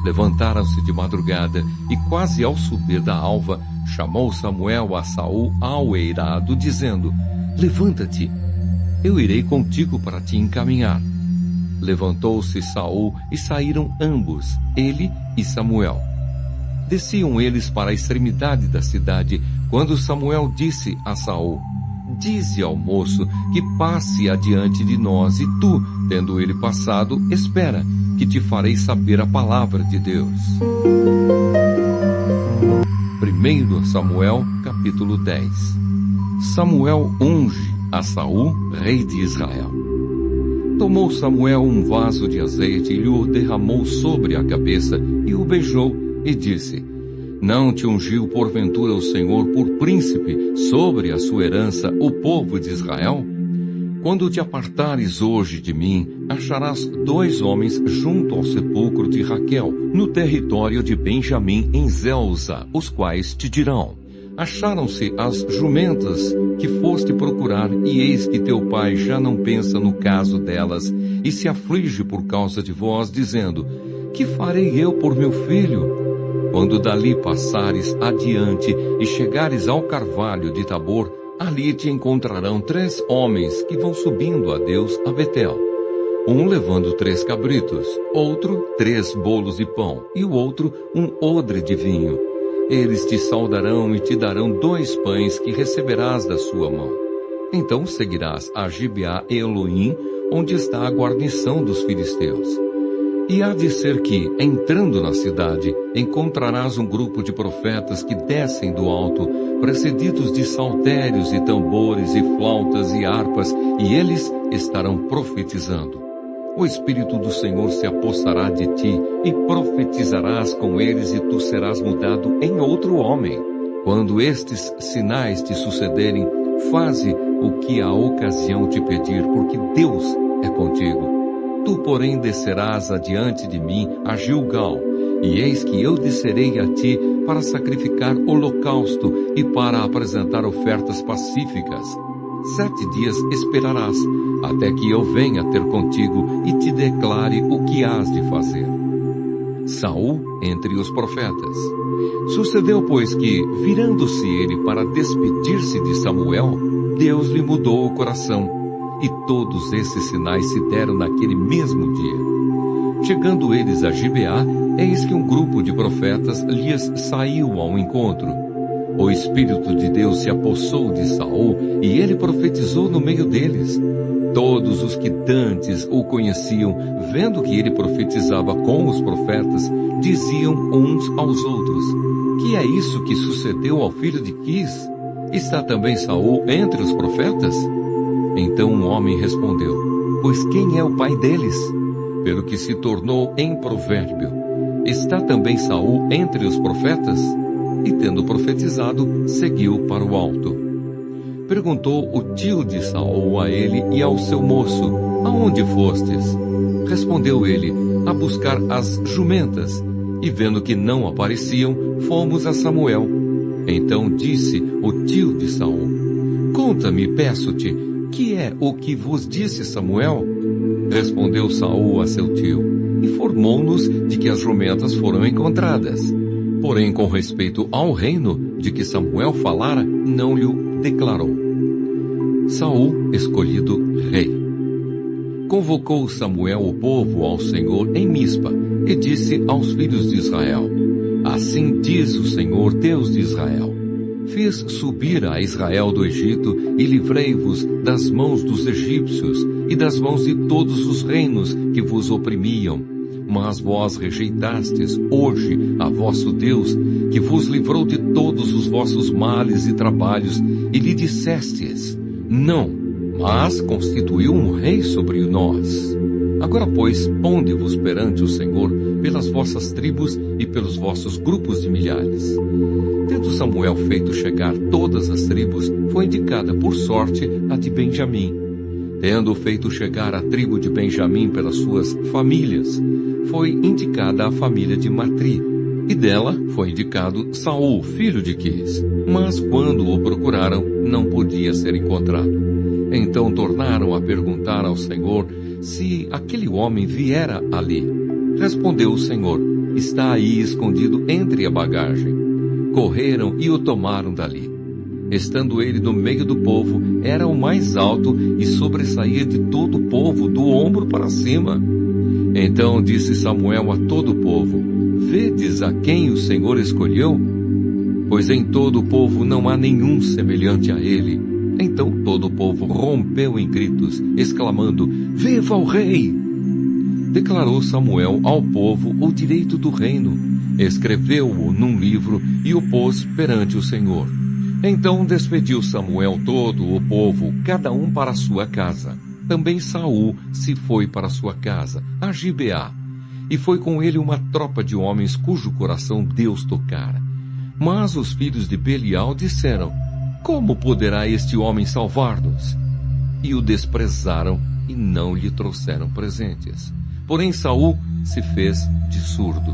Levantaram-se de madrugada, e quase ao subir da alva, chamou Samuel a Saul ao eirado, dizendo: Levanta-te, eu irei contigo para te encaminhar. Levantou-se Saul e saíram ambos, ele e Samuel. Desciam eles para a extremidade da cidade, quando Samuel disse a Saul: Dize ao moço que passe adiante de nós, e tu, tendo ele passado, espera, que te farei saber a palavra de Deus. 1 Samuel, capítulo 10. Samuel unge a Saul, rei de Israel. Tomou Samuel um vaso de azeite e lhe derramou sobre a cabeça, e o beijou, e disse: Não te ungiu porventura o Senhor por príncipe sobre a sua herança, o povo de Israel? Quando te apartares hoje de mim, acharás 2 homens junto ao sepulcro de Raquel, no território de Benjamim, em Zelza, os quais te dirão: Acharam-se as jumentas que foste procurar, e eis que teu pai já não pensa no caso delas, e se aflige por causa de vós, dizendo: Que farei eu por meu filho? Quando dali passares adiante e chegares ao carvalho de Tabor, ali te encontrarão 3 homens que vão subindo a Deus a Betel. Um levando 3 cabritos, outro 3 bolos de pão, e o outro um odre de vinho. Eles te saudarão e te darão 2 pães que receberás da sua mão. Então seguirás a Gibeá Elohim, onde está a guarnição dos filisteus. E há de ser que, entrando na cidade, encontrarás um grupo de profetas que descem do alto, precedidos de saltérios e tambores e flautas e harpas, e eles estarão profetizando. O Espírito do Senhor se apossará de ti, e profetizarás com eles, e tu serás mudado em outro homem. Quando estes sinais te sucederem, faze o que a ocasião te pedir, porque Deus é contigo. Tu, porém, descerás adiante de mim a Gilgal, e eis que eu descerei a ti para sacrificar holocausto e para apresentar ofertas pacíficas. 7 dias esperarás, até que eu venha ter contigo e te declare o que hás de fazer. Saul entre os profetas. Sucedeu, pois, que, virando-se ele para despedir-se de Samuel, Deus lhe mudou o coração, e todos esses sinais se deram naquele mesmo dia. Chegando eles a Gibeá, eis que um grupo de profetas lhes saiu ao encontro. O Espírito de Deus se apossou de Saul, e ele profetizou no meio deles. Todos os que dantes o conheciam, vendo que ele profetizava com os profetas, diziam uns aos outros: que é isso que sucedeu ao filho de Quis? Está também Saul entre os profetas? Então um homem respondeu: pois quem é o pai deles? Pelo que se tornou em provérbio: está também Saul entre os profetas? E tendo profetizado, seguiu para o alto. Perguntou o tio de Saul a ele e ao seu moço: aonde fostes? Respondeu ele: a buscar as jumentas. E vendo que não apareciam, fomos a Samuel. Então disse o tio de Saul: conta-me, peço-te, que é o que vos disse Samuel? Respondeu Saul a seu tio: informou-nos de que as jumentas foram encontradas. Porém, com respeito ao reino de que Samuel falara, não lhe declarou. Saul, escolhido rei. Convocou Samuel o povo ao Senhor em Mispa, e disse aos filhos de Israel: assim diz o Senhor, Deus de Israel: fiz subir a Israel do Egito, e livrei-vos das mãos dos egípcios, e das mãos de todos os reinos que vos oprimiam. Mas vós rejeitastes hoje a vosso Deus, que vos livrou de todos os vossos males e trabalhos, e lhe dissestes: não, mas constituiu um rei sobre nós. Agora, pois, ponde-vos perante o Senhor pelas vossas tribos e pelos vossos grupos de milhares. Tendo Samuel feito chegar todas as tribos, foi indicada por sorte a de Benjamim. Tendo feito chegar a tribo de Benjamim pelas suas famílias, foi indicada a família de Matri, e dela foi indicado Saul, filho de Quis. Mas quando o procuraram, não podia ser encontrado. Então tornaram a perguntar ao Senhor se aquele homem viera ali. Respondeu o Senhor: está aí escondido entre a bagagem. Correram e o tomaram dali. Estando ele no meio do povo, era o mais alto e sobressaía de todo o povo, do ombro para cima. Então disse Samuel a todo o povo: vedes a quem o Senhor escolheu? Pois em todo o povo não há nenhum semelhante a ele. Então todo o povo rompeu em gritos, exclamando: viva o rei! Declarou Samuel ao povo o direito do reino, escreveu-o num livro e o pôs perante o Senhor. Então despediu Samuel todo o povo, cada um para a sua casa. Também Saul se foi para sua casa, a Gibeá, e foi com ele uma tropa de homens cujo coração Deus tocara. Mas os filhos de Belial disseram: como poderá este homem salvar-nos? E o desprezaram e não lhe trouxeram presentes. Porém Saul se fez de surdo.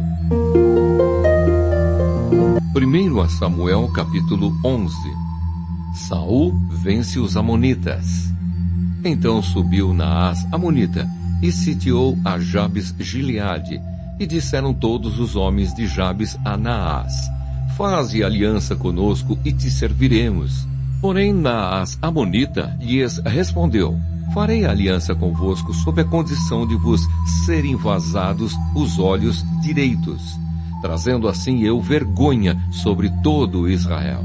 1 Samuel capítulo 11. Saul vence os amonitas. Então subiu Naás amonita e sitiou a Jabes Gileade. E disseram todos os homens de Jabes a Naás: faze aliança conosco e te serviremos. Porém Naás amonita lhes respondeu: farei aliança convosco sob a condição de vos serem vazados os olhos direitos, trazendo assim eu vergonha sobre todo Israel.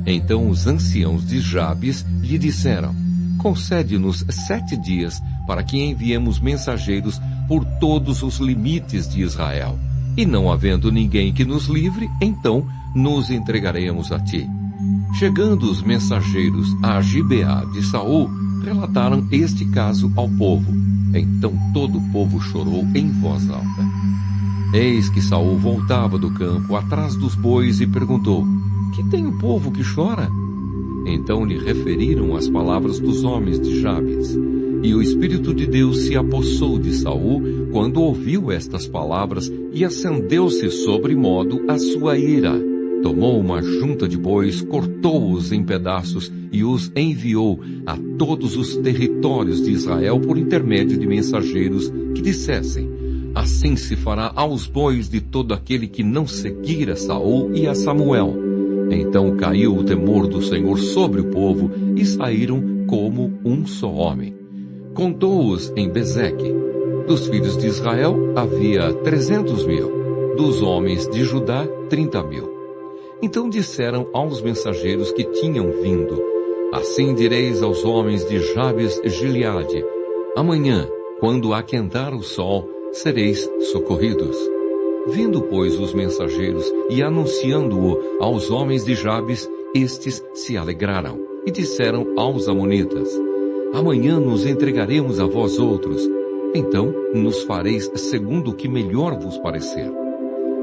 Então os anciãos de Jabes lhe disseram: concede-nos 7 dias para que enviemos mensageiros por todos os limites de Israel. E não havendo ninguém que nos livre, então nos entregaremos a ti. Chegando os mensageiros a Gibeá de Saul, relataram este caso ao povo. Então todo o povo chorou em voz alta. Eis que Saul voltava do campo atrás dos bois e perguntou: que tem o povo que chora? Então lhe referiram as palavras dos homens de Jabes. E o Espírito de Deus se apossou de Saul quando ouviu estas palavras, e acendeu-se sobremodo a sua ira. Tomou uma junta de bois, cortou-os em pedaços e os enviou a todos os territórios de Israel por intermédio de mensageiros que dissessem: Assim se fará aos bois de todo aquele que não seguir a Saul e a Samuel. Então caiu o temor do Senhor sobre o povo, e saíram como um só homem. Contou-os em Bezeque. Dos filhos de Israel havia 300.000, dos homens de Judá 30.000. Então disseram aos mensageiros que tinham vindo: assim direis aos homens de Jabes Gileade: amanhã, quando aquentar o sol, sereis socorridos. Vindo, pois, os mensageiros e anunciando-o aos homens de Jabes, estes se alegraram e disseram aos amonitas: amanhã nos entregaremos a vós outros, então nos fareis segundo o que melhor vos parecer.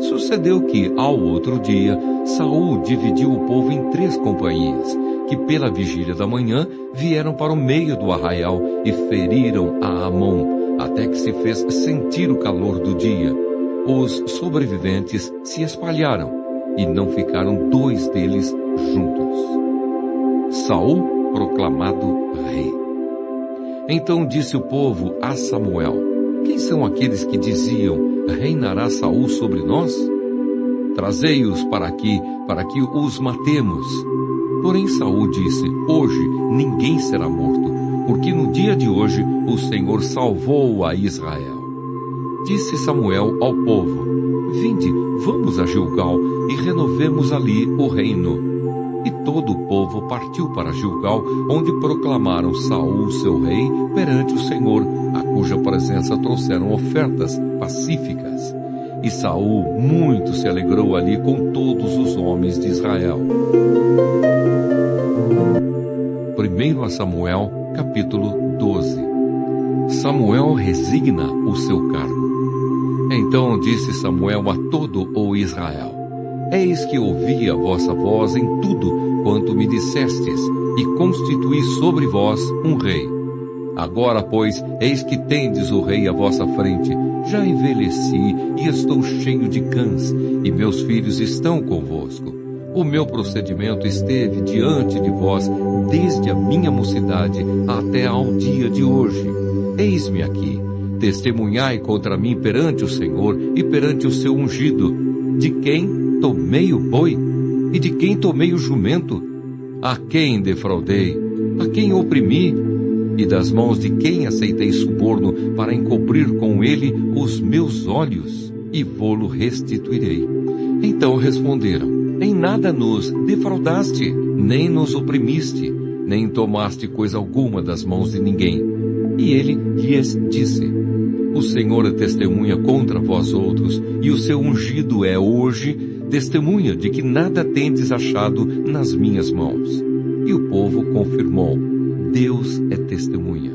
Sucedeu que, ao outro dia, Saul dividiu o povo em 3 companhias, que pela vigília da manhã vieram para o meio do arraial e feriram a Amon, até que se fez sentir o calor do dia. Os sobreviventes se espalharam, e não ficaram 2 deles juntos. Saul proclamado rei. Então disse o povo a Samuel: quem são aqueles que diziam: reinará Saul sobre nós? Trazei-os para aqui, para que os matemos. Porém Saul disse: hoje ninguém será morto, porque no dia de hoje o Senhor salvou a Israel. Disse Samuel ao povo: vinde, vamos a Gilgal e renovemos ali o reino. E todo o povo partiu para Gilgal, onde proclamaram Saul seu rei perante o Senhor, a cuja presença trouxeram ofertas pacíficas. E Saul muito se alegrou ali com todos os homens de Israel. 1 Samuel, capítulo 12. Samuel resigna o seu cargo. Então disse Samuel a todo o Israel: eis que ouvi a vossa voz em tudo quanto me dissestes, e constituí sobre vós um rei. Agora, pois, eis que tendes o rei à vossa frente. Já envelheci e estou cheio de cãs, e meus filhos estão convosco. O meu procedimento esteve diante de vós desde a minha mocidade até ao dia de hoje. Eis-me aqui, testemunhai contra mim perante o Senhor e perante o seu ungido, de quem tomei o boi e de quem tomei o jumento, a quem defraudei, a quem oprimi, e das mãos de quem aceitei suborno para encobrir com ele os meus olhos, e vô-lo restituirei. Então responderam: em nada nos defraudaste, nem nos oprimiste, nem tomaste coisa alguma das mãos de ninguém. E ele lhes disse: o Senhor é testemunha contra vós outros, e o seu ungido é hoje testemunha de que nada tendes achado nas minhas mãos. E o povo confirmou: Deus é testemunha.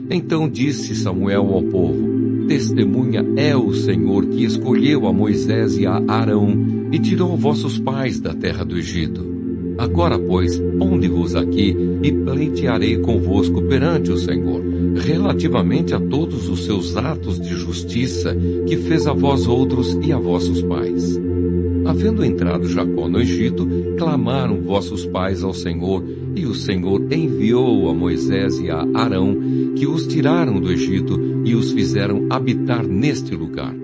Então disse Samuel ao povo: testemunha é o Senhor que escolheu a Moisés e a Arão, e tirou vossos pais da terra do Egito. Agora, pois, ponde-vos aqui, e pleitearei convosco perante o Senhor, relativamente a todos os seus atos de justiça que fez a vós outros e a vossos pais. Havendo entrado Jacó no Egito, clamaram vossos pais ao Senhor, e o Senhor enviou a Moisés e a Arão, que os tiraram do Egito e os fizeram habitar neste lugar.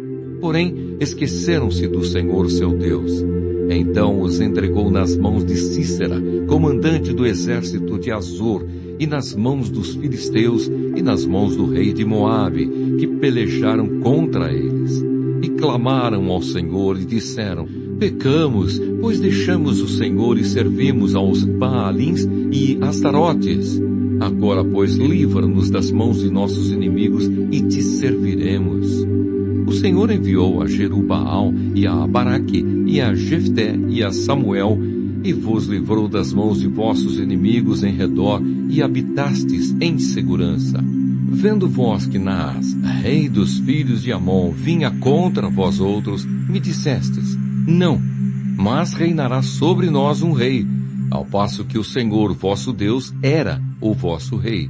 Porém, esqueceram-se do Senhor seu Deus. Então os entregou nas mãos de Sísera, comandante do exército de Azor, e nas mãos dos filisteus, e nas mãos do rei de Moabe, que pelejaram contra eles. E clamaram ao Senhor e disseram: pecamos, pois deixamos o Senhor e servimos aos Baalins e Astarotes. Agora, pois, livra-nos das mãos de nossos inimigos e te serviremos. O Senhor enviou a Jerubaal e a Baraque e a Jefté e a Samuel, e vos livrou das mãos de vossos inimigos em redor, e habitastes em segurança. Vendo vós que Naás, rei dos filhos de Amon, vinha contra vós outros, me dissestes: não, mas reinará sobre nós um rei, ao passo que o Senhor vosso Deus era o vosso rei.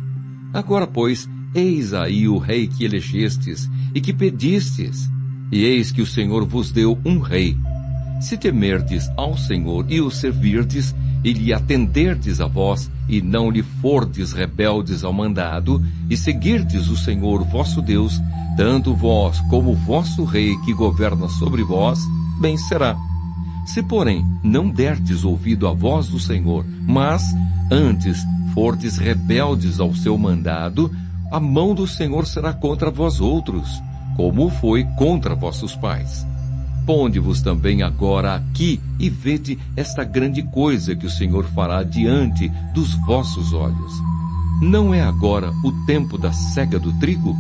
Agora, pois, eis aí o rei que elegestes e que pedistes, e eis que o Senhor vos deu um rei. Se temerdes ao Senhor e o servirdes, e lhe atenderdes a vós, e não lhe fordes rebeldes ao mandado, e seguirdes o Senhor vosso Deus, tanto vós como o vosso rei que governa sobre vós, bem será. Se, porém, não derdes ouvido à voz do Senhor, mas antes fordes rebeldes ao seu mandado, a mão do Senhor será contra vós outros, como foi contra vossos pais. Ponde-vos também agora aqui e vede esta grande coisa que o Senhor fará diante dos vossos olhos. Não é agora o tempo da cega do trigo?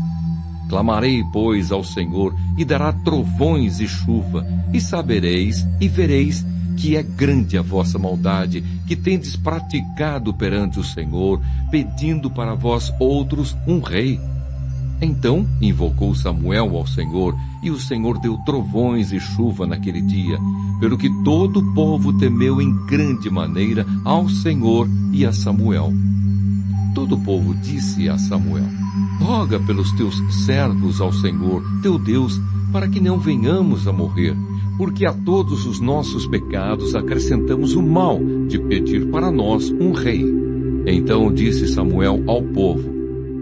Clamarei, pois, ao Senhor, e dará trovões e chuva, e sabereis e vereis que é grande a vossa maldade, que tendes praticado perante o Senhor, pedindo para vós outros um rei. Então invocou Samuel ao Senhor, e o Senhor deu trovões e chuva naquele dia, pelo que todo o povo temeu em grande maneira ao Senhor e a Samuel. Todo o povo disse a Samuel: roga pelos teus servos ao Senhor, teu Deus, para que não venhamos a morrer, porque a todos os nossos pecados acrescentamos o mal de pedir para nós um rei. Então disse Samuel ao povo: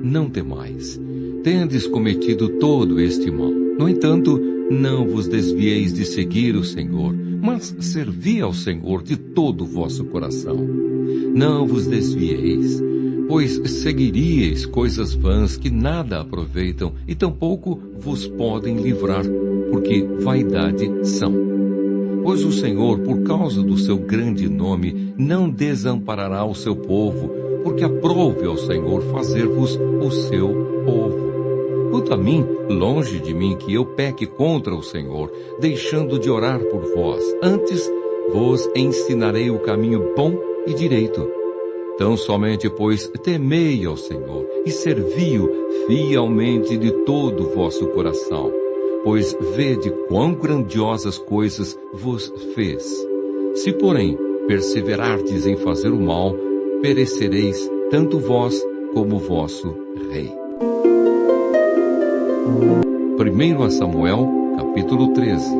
não temais, tendes cometido todo este mal. No entanto, não vos desvieis de seguir o Senhor, mas servi ao Senhor de todo o vosso coração. Não vos desvieis, pois seguiríeis coisas vãs que nada aproveitam e tampouco vos podem livrar, porque vaidade são. Pois o Senhor, por causa do seu grande nome, não desamparará o seu povo, porque aprove ao Senhor fazer-vos o seu povo. Quanto a mim, longe de mim que eu peque contra o Senhor, deixando de orar por vós. Antes vos ensinarei o caminho bom e direito. Tão somente, pois, temei ao Senhor e servi-o fielmente de todo o vosso coração. Pois vede quão grandiosas coisas vos fez. Se, porém, perseverardes em fazer o mal, perecereis tanto vós como o vosso rei. 1 Samuel, capítulo 13.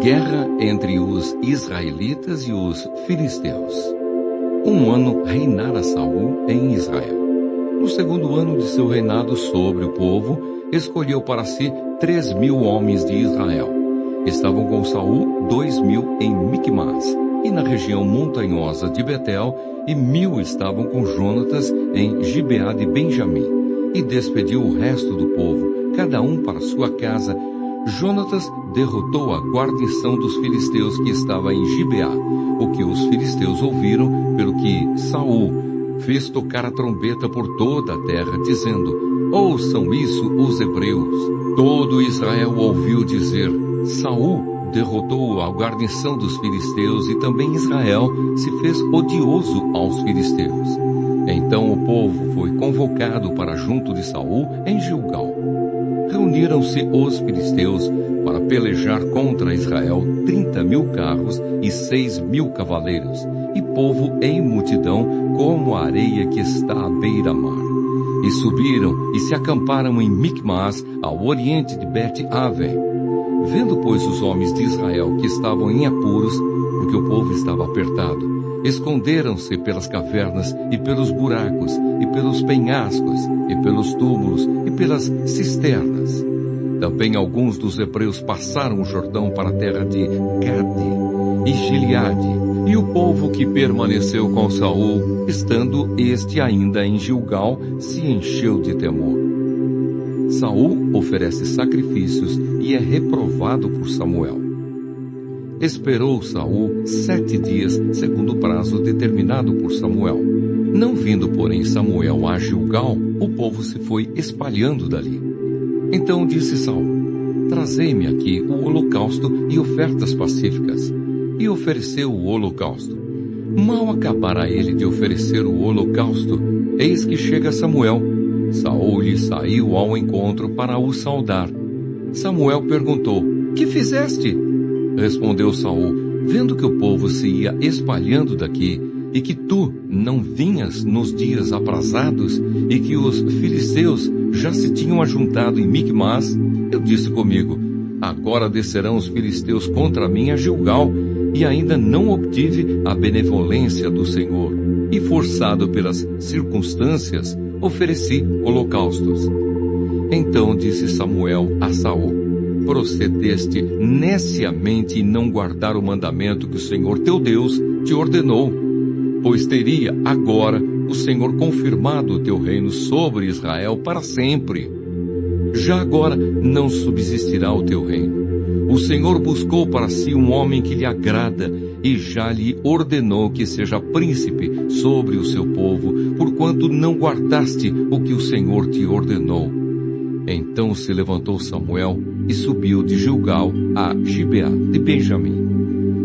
Guerra entre os israelitas e os filisteus. Um ano reinara Saul em Israel. No segundo ano de seu reinado sobre o povo, escolheu para si 3.000 homens de Israel. Estavam com Saul 2.000 em Micmas e na região montanhosa de Betel, e 1.000 estavam com Jonatas em Gibeá de Benjamim. E despediu o resto do povo, cada um para sua casa. Jonatas derrotou a guarnição dos filisteus que estava em Gibeá, o que os filisteus ouviram, pelo que Saul fez tocar a trombeta por toda a terra, dizendo: ouçam isso os hebreus. Todo Israel ouviu dizer: Saul derrotou a guarnição dos filisteus, e também Israel se fez odioso aos filisteus. Então o povo foi convocado para junto de Saul em Gilgal. Reuniram-se os filisteus para pelejar contra Israel 30.000 carros e 6.000 cavaleiros, e povo em multidão como a areia que está à beira-mar. E subiram e se acamparam em Micmas, ao oriente de Bet-Aven. Vendo, pois, os homens de Israel que estavam em apuros, porque o povo estava apertado, esconderam-se pelas cavernas e pelos buracos e pelos penhascos e pelos túmulos e pelas cisternas. Também alguns dos hebreus passaram o Jordão para a terra de Gade e Gileade. E o povo que permaneceu com Saul, estando este ainda em Gilgal, se encheu de temor. Saul oferece sacrifícios e é reprovado por Samuel. Esperou Saul 7 dias, segundo o prazo determinado por Samuel. Não vindo, porém, Samuel a Gilgal, o povo se foi espalhando dali. Então disse Saul: trazei-me aqui o holocausto e ofertas pacíficas. E ofereceu o holocausto. Mal acabara ele de oferecer o holocausto, eis que chega Samuel. Saul lhe saiu ao encontro para o saudar. Samuel perguntou: que fizeste? Respondeu Saul: vendo que o povo se ia espalhando daqui, e que tu não vinhas nos dias aprazados, e que os filisteus já se tinham ajuntado em Micmas, eu disse comigo: agora descerão os filisteus contra mim a Gilgal, e ainda não obtive a benevolência do Senhor, e forçado pelas circunstâncias, ofereci holocaustos. Então disse Samuel a Saul: procedeste neciamente em não guardar o mandamento que o Senhor teu Deus te ordenou, pois teria agora o Senhor confirmado o teu reino sobre Israel para sempre. Já agora não subsistirá o teu reino. O Senhor buscou para si um homem que lhe agrada, e já lhe ordenou que seja príncipe sobre o seu povo, porquanto não guardaste o que o Senhor te ordenou. Então se levantou Samuel e subiu de Gilgal a Gibeá de Benjamim.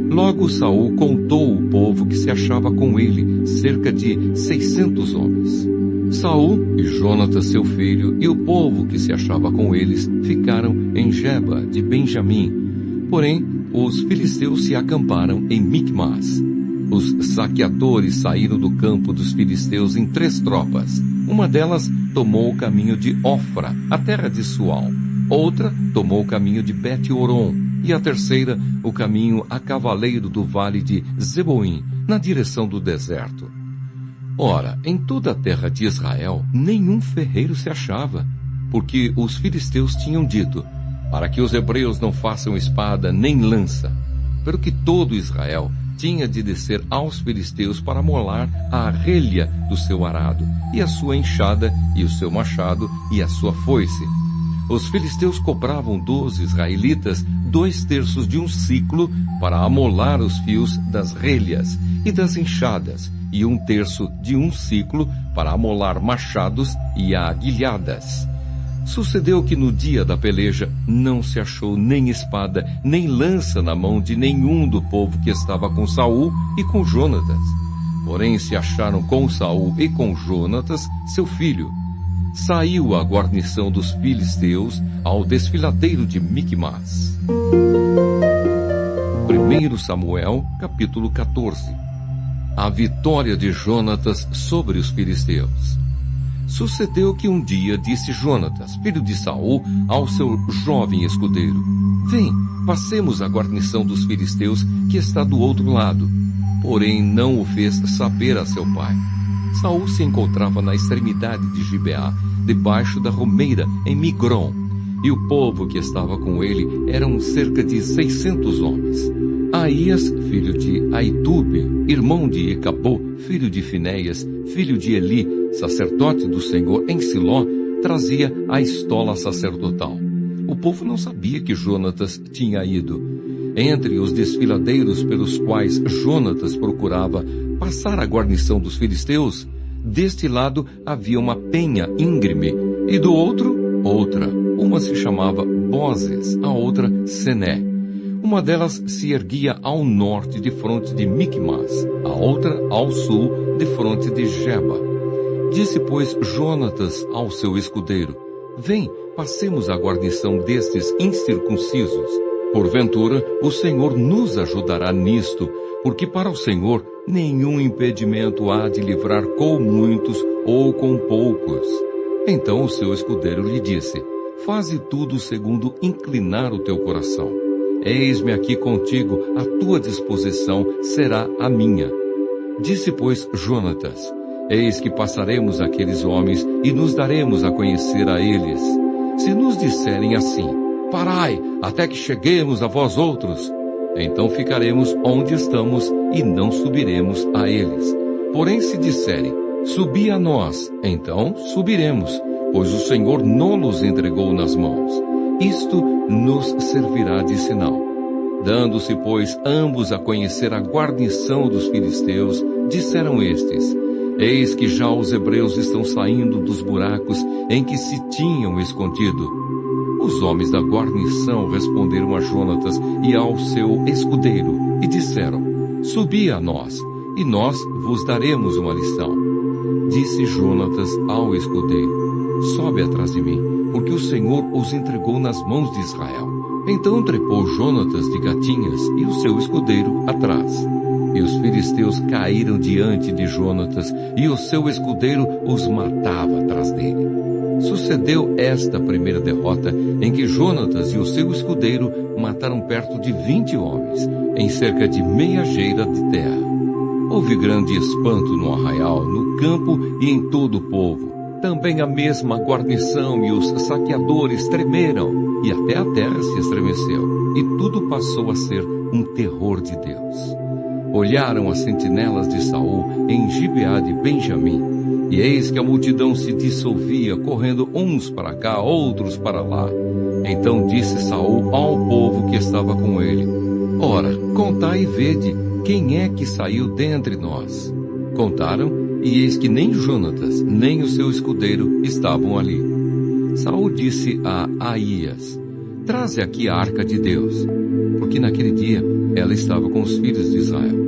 Logo Saul contou o povo que se achava com ele, cerca de 600 homens. Saul e Jonatas seu filho e o povo que se achava com eles ficaram em Geba de Benjamim. Porém, os filisteus se acamparam em Micmas. Os saqueadores saíram do campo dos filisteus em 3 tropas. Uma delas tomou o caminho de Ofra, a terra de Sual. Outra tomou o caminho de Bet-Horon. E a terceira, o caminho a cavaleiro do vale de Zeboim, na direção do deserto. Ora, em toda a terra de Israel, nenhum ferreiro se achava, porque os filisteus tinham dito, para que os hebreus não façam espada nem lança, pelo que todo Israel tinha de descer aos filisteus para molar a relha do seu arado, e a sua enxada, e o seu machado, e a sua foice. Os filisteus cobravam dos israelitas 2/3 de um siclo para amolar os fios das relhas e das enxadas, e 1/3 de um siclo para amolar machados e aguilhadas. Sucedeu que no dia da peleja não se achou nem espada, nem lança na mão de nenhum do povo que estava com Saul e com Jonatas. Porém se acharam com Saul e com Jonatas, seu filho. Saiu a guarnição dos filisteus ao desfiladeiro de Micmas. 1 Samuel, capítulo 14. A vitória de Jonatas sobre os filisteus. Sucedeu que um dia disse Jonatas, filho de Saul, ao seu jovem escudeiro: vem, passemos a guarnição dos filisteus que está do outro lado. Porém não o fez saber a seu pai. Saul se encontrava na extremidade de Gibeá, debaixo da romeira, em Migron, e o povo que estava com ele eram cerca de 600 homens. Aías, filho de Aitube, irmão de Ecabô, filho de Finéias, filho de Eli, sacerdote do Senhor em Siló, trazia a estola sacerdotal. O povo não sabia que Jonatas tinha ido. Entre os desfiladeiros pelos quais Jonatas procurava passar a guarnição dos filisteus, deste lado havia uma penha íngreme, e do outro, outra. Uma se chamava Bozes, a outra Sené. Uma delas se erguia ao norte, de fronte de Micmas, a outra ao sul, de fronte de Geba. Disse, pois, Jonatas ao seu escudeiro: vem, passemos a guarnição destes incircuncisos. Porventura, o Senhor nos ajudará nisto, porque para o Senhor nenhum impedimento há de livrar com muitos ou com poucos. Então o seu escudeiro lhe disse: faze tudo segundo inclinar o teu coração. Eis-me aqui contigo, a tua disposição será a minha. Disse, pois, Jonatas: eis que passaremos aqueles homens e nos daremos a conhecer a eles. Se nos disserem assim: parai, até que cheguemos a vós outros, então ficaremos onde estamos e não subiremos a eles. Porém se disserem: subi a nós, então subiremos, pois o Senhor não-los entregou nas mãos. Isto nos servirá de sinal. Dando-se, pois, ambos a conhecer a guarnição dos filisteus, disseram estes: eis que já os hebreus estão saindo dos buracos em que se tinham escondido. Os homens da guarnição responderam a Jonatas e ao seu escudeiro, e disseram: subi a nós, e nós vos daremos uma lição. Disse Jonatas ao escudeiro: sobe atrás de mim, porque o Senhor os entregou nas mãos de Israel. Então trepou Jonatas de gatinhas e o seu escudeiro atrás. E os filisteus caíram diante de Jonatas, e o seu escudeiro os matava atrás dele. Sucedeu esta primeira derrota, em que Jonatas e o seu escudeiro mataram perto de 20 homens, em cerca de meia geira de terra. Houve grande espanto no arraial, no campo e em todo o povo. Também a mesma guarnição e os saqueadores tremeram, e até a terra se estremeceu, e tudo passou a ser um terror de Deus. Olharam as sentinelas de Saul em Gibeá de Benjamim, e eis que a multidão se dissolvia, correndo uns para cá, outros para lá. Então disse Saul ao povo que estava com ele: Ora, contai e vede, quem é que saiu dentre nós? Contaram, e eis que nem Jonatas, nem o seu escudeiro estavam ali. Saul disse a Aías: Traze aqui a arca de Deus, porque naquele dia ela estava com os filhos de Israel.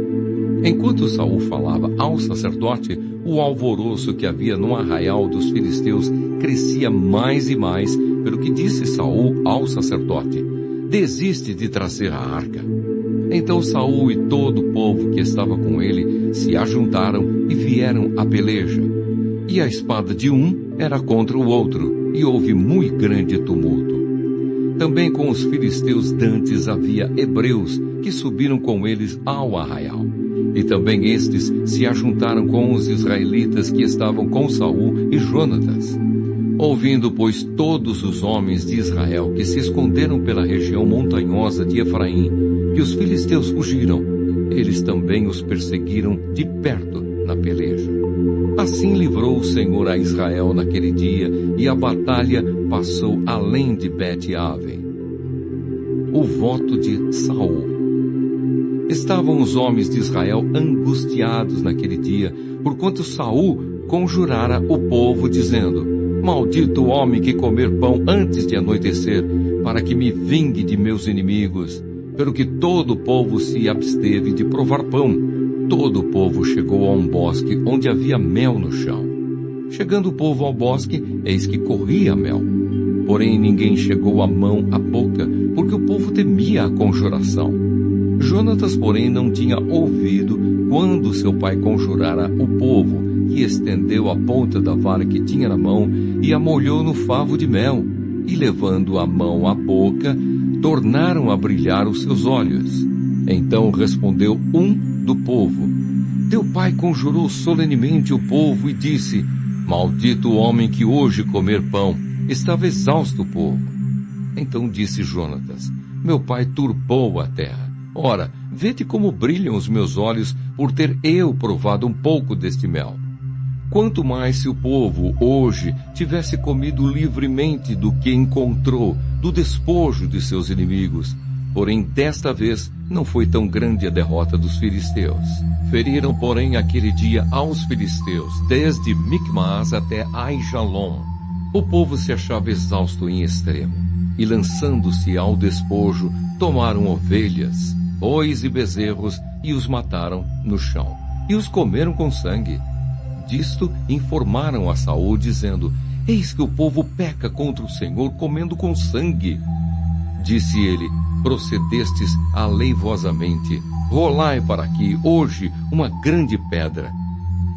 Enquanto Saul falava ao sacerdote, o alvoroço que havia no arraial dos filisteus crescia mais e mais, pelo que disse Saul ao sacerdote: Desiste de trazer a arca. Então Saul e todo o povo que estava com ele se ajuntaram e vieram à peleja. E a espada de um era contra o outro, e houve muito grande tumulto. Também com os filisteus dantes havia hebreus que subiram com eles ao arraial. E também estes se ajuntaram com os israelitas que estavam com Saul e Jonatas. Ouvindo, pois, todos os homens de Israel que se esconderam pela região montanhosa de Efraim, que os filisteus fugiram, eles também os perseguiram de perto na peleja. Assim livrou o Senhor a Israel naquele dia, e a batalha passou além de Bet-Aven. O voto de Saul. Estavam os homens de Israel angustiados naquele dia, porquanto Saul conjurara o povo, dizendo: Maldito o homem que comer pão antes de anoitecer, para que me vingue de meus inimigos. Pelo que todo o povo se absteve de provar pão. Todo o povo chegou a um bosque onde havia mel no chão. Chegando o povo ao bosque, eis que corria mel. Porém ninguém chegou a mão à boca, porque o povo temia a conjuração. Jonatas, porém, não tinha ouvido quando seu pai conjurara o povo, e estendeu a ponta da vara que tinha na mão e a molhou no favo de mel, e levando a mão à boca, tornaram a brilhar os seus olhos. Então respondeu um do povo: Teu pai conjurou solenemente o povo e disse: Maldito o homem que hoje comer pão. Estava exausto o povo. Então disse Jonatas: Meu pai turbou a terra. Ora, vede como brilham os meus olhos por ter eu provado um pouco deste mel. Quanto mais se o povo hoje tivesse comido livremente do que encontrou, do despojo de seus inimigos. Porém, desta vez, não foi tão grande a derrota dos filisteus. Feriram, porém, aquele dia aos filisteus, desde Micmas até Aijalon. O povo se achava exausto em extremo, e lançando-se ao despojo, tomaram ovelhas, bois e bezerros, e os mataram no chão, e os comeram com sangue. Disto informaram a Saul, dizendo: Eis que o povo peca contra o Senhor, comendo com sangue. Disse ele: Procedestes aleivosamente. Rolai para aqui, hoje, uma grande pedra.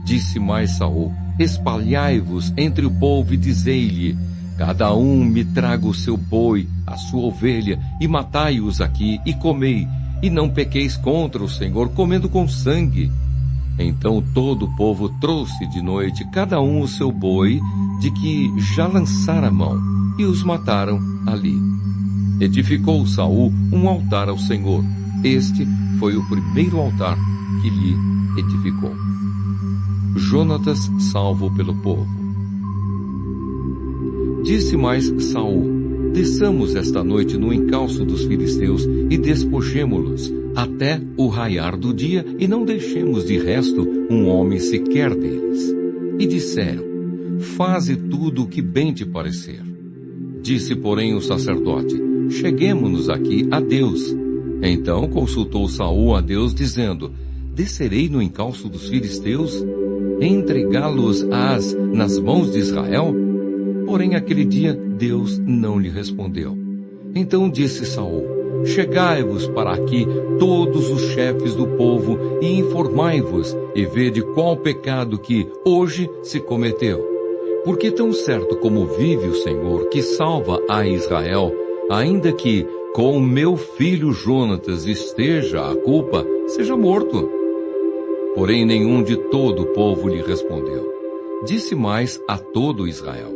Disse mais Saul: Espalhai-vos entre o povo e dizei-lhe: Cada um me traga o seu boi, a sua ovelha, e matai-os aqui, e comei, e não pequeis contra o Senhor, comendo com sangue. Então todo o povo trouxe de noite cada um o seu boi, de que já lançara a mão, e os mataram ali. Edificou Saul um altar ao Senhor. Este foi o primeiro altar que lhe edificou. Jonatas salvo pelo povo. Disse mais Saul: Desçamos esta noite no encalço dos filisteus e despojemo-los até o raiar do dia, e não deixemos de resto um homem sequer deles. E disseram: Faze tudo o que bem te parecer. Disse, porém, o sacerdote: Cheguemo-nos aqui a Deus. Então consultou Saul a Deus, dizendo: Descerei no encalço dos filisteus, entregá-los-ás nas mãos de Israel? Porém, aquele dia Deus não lhe respondeu. Então disse Saul: Chegai-vos para aqui todos os chefes do povo e informai-vos, e vede qual pecado que hoje se cometeu. Porque tão certo como vive o Senhor, que salva a Israel, ainda que com meu filho Jonatas esteja a culpa, seja morto. Porém nenhum de todo o povo lhe respondeu. Disse mais a todo Israel: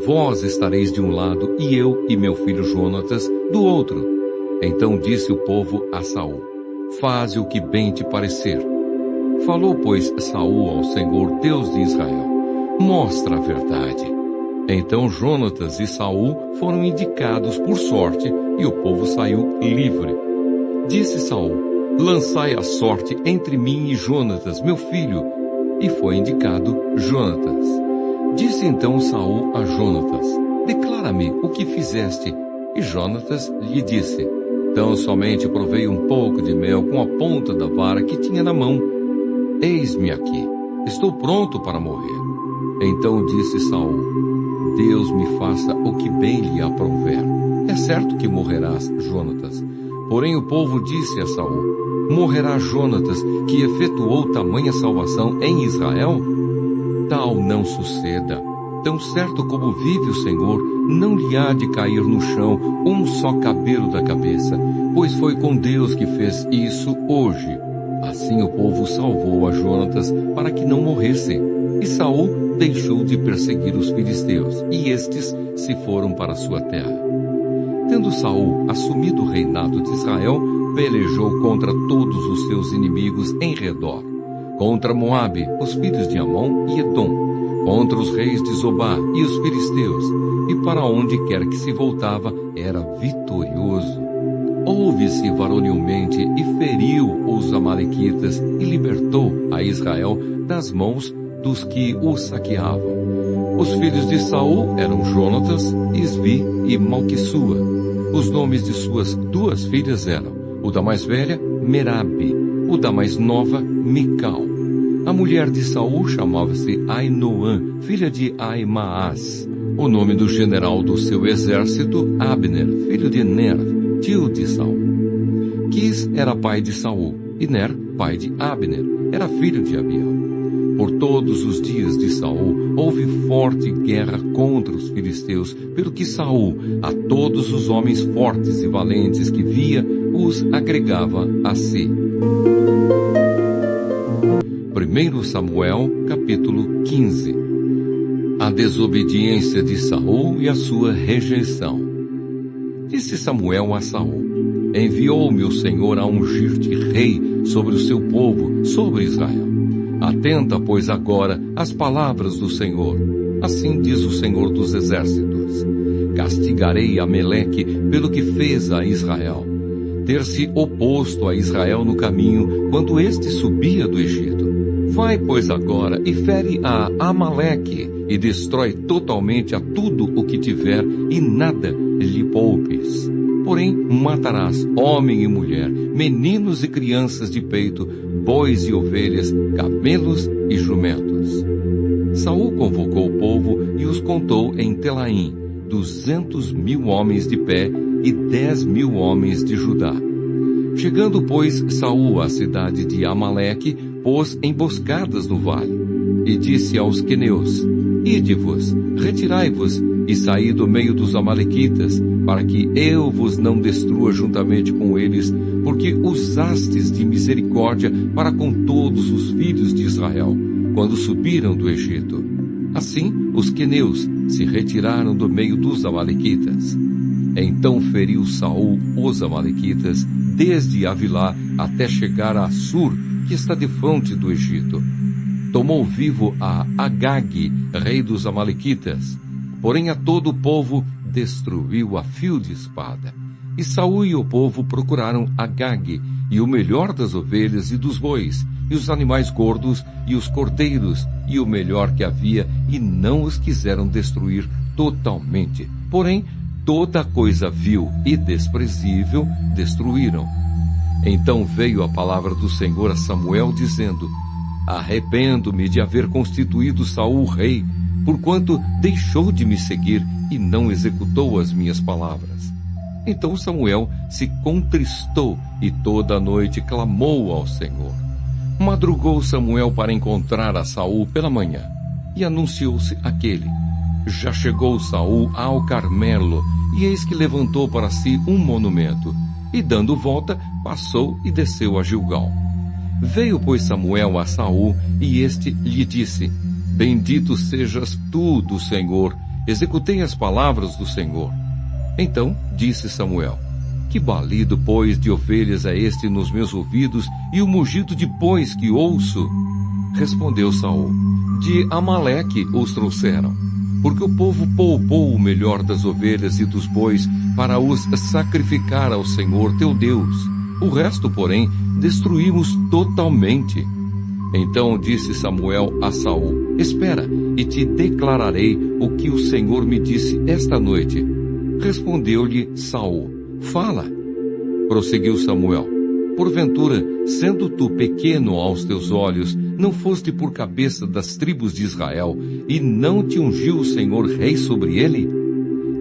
vós estareis de um lado, e eu e meu filho Jonatas do outro. Então disse o povo a Saul: faze o que bem te parecer. Falou, pois, Saul ao Senhor, Deus de Israel: mostra a verdade. Então Jonatas e Saul foram indicados por sorte, e o povo saiu livre. Disse Saul: lançai a sorte entre mim e Jonatas, meu filho. E foi indicado Jonatas. Disse então Saul a Jonatas: declara-me o que fizeste. E Jonatas lhe disse: tão somente provei um pouco de mel com a ponta da vara que tinha na mão. Eis-me aqui, estou pronto para morrer. Então disse Saul: Deus me faça o que bem lhe aprouver. É certo que morrerás, Jonatas. Porém o povo disse a Saul: morrerá Jonatas, que efetuou tamanha salvação em Israel? Tal não suceda. Tão certo como vive o Senhor, não lhe há de cair no chão um só cabelo da cabeça, pois foi com Deus que fez isso hoje. Assim o povo salvou a Jonatas para que não morresse. E Saul deixou de perseguir os filisteus, e estes se foram para sua terra. Tendo Saul assumido o reinado de Israel, pelejou contra todos os seus inimigos em redor, contra Moabe, os filhos de Amon e Edom, contra os reis de Zobá e os filisteus, e para onde quer que se voltava, era vitorioso. Houve-se varonilmente e feriu os amalequitas e libertou a Israel das mãos dos que o saqueavam. Os filhos de Saul eram Jonatas, Isvi e Malquissua. Os nomes de suas duas filhas eram: o da mais velha, Merabe; o da mais nova, Mical. A mulher de Saul chamava-se Ainoã, filha de Aimaas. O nome do general do seu exército, Abner, filho de Ner, tio de Saul. Quis era pai de Saul, e Ner, pai de Abner, era filho de Abiel. Por todos os dias de Saul houve forte guerra contra os filisteus, pelo que Saul, a todos os homens fortes e valentes que via, os agregava a si. 1 Samuel, capítulo 15. A desobediência de Saul e a sua rejeição. Disse Samuel a Saul: enviou-me o Senhor a ungir-te rei sobre o seu povo, sobre Israel. Atenta, pois, agora às palavras do Senhor. Assim diz o Senhor dos Exércitos: castigarei Ameleque pelo que fez a Israel, ter-se oposto a Israel no caminho, quando este subia do Egito. Vai, pois, agora e fere a Amaleque, e destrói totalmente a tudo o que tiver, e nada lhe poupes. Porém, matarás homem e mulher, meninos e crianças de peito, bois e ovelhas, camelos e jumentos. Saul convocou o povo e os contou em Telaim, 200.000 homens de pé e 10.000 homens de Judá. Chegando, pois, Saul à cidade de Amaleque, pôs emboscadas no vale, e disse aos queneus: ide-vos, retirai-vos, e saí do meio dos amalequitas, para que eu vos não destrua juntamente com eles, porque usastes de misericórdia para com todos os filhos de Israel, quando subiram do Egito. Assim, os queneus se retiraram do meio dos amalequitas. Então feriu Saul os amalequitas, desde Avilá até chegar a Assur, que está defronte do Egito. Tomou vivo a Agag, rei dos amalequitas, porém a todo o povo destruiu a fio de espada. E Saul e o povo procuraram Agag, e o melhor das ovelhas e dos bois, e os animais gordos, e os cordeiros, e o melhor que havia, e não os quiseram destruir totalmente. Porém, toda coisa vil e desprezível destruíram. Então veio a palavra do Senhor a Samuel, dizendo: arrependo-me de haver constituído Saul rei, porquanto deixou de me seguir e não executou as minhas palavras. Então Samuel se contristou e toda a noite clamou ao Senhor. Madrugou Samuel para encontrar a Saul pela manhã, e anunciou-se aquele: Já chegou Saul ao Carmelo, e eis que levantou para si um monumento, e dando volta, passou e desceu a Gilgal. Veio, pois, Samuel a Saul, e este lhe disse: Bendito sejas tu do Senhor, executei as palavras do Senhor. Então disse Samuel: Que balido, pois, de ovelhas é este nos meus ouvidos, e o mugido de bois que ouço? Respondeu Saul: De Amaleque os trouxeram, porque o povo poupou o melhor das ovelhas e dos bois para os sacrificar ao Senhor teu Deus. O resto, porém, destruímos totalmente. Então disse Samuel a Saul: Espera, e te declararei o que o Senhor me disse esta noite. Respondeu-lhe Saul: Fala. Prosseguiu Samuel: Porventura, sendo tu pequeno aos teus olhos, não foste por cabeça das tribos de Israel, e não te ungiu o Senhor rei sobre ele?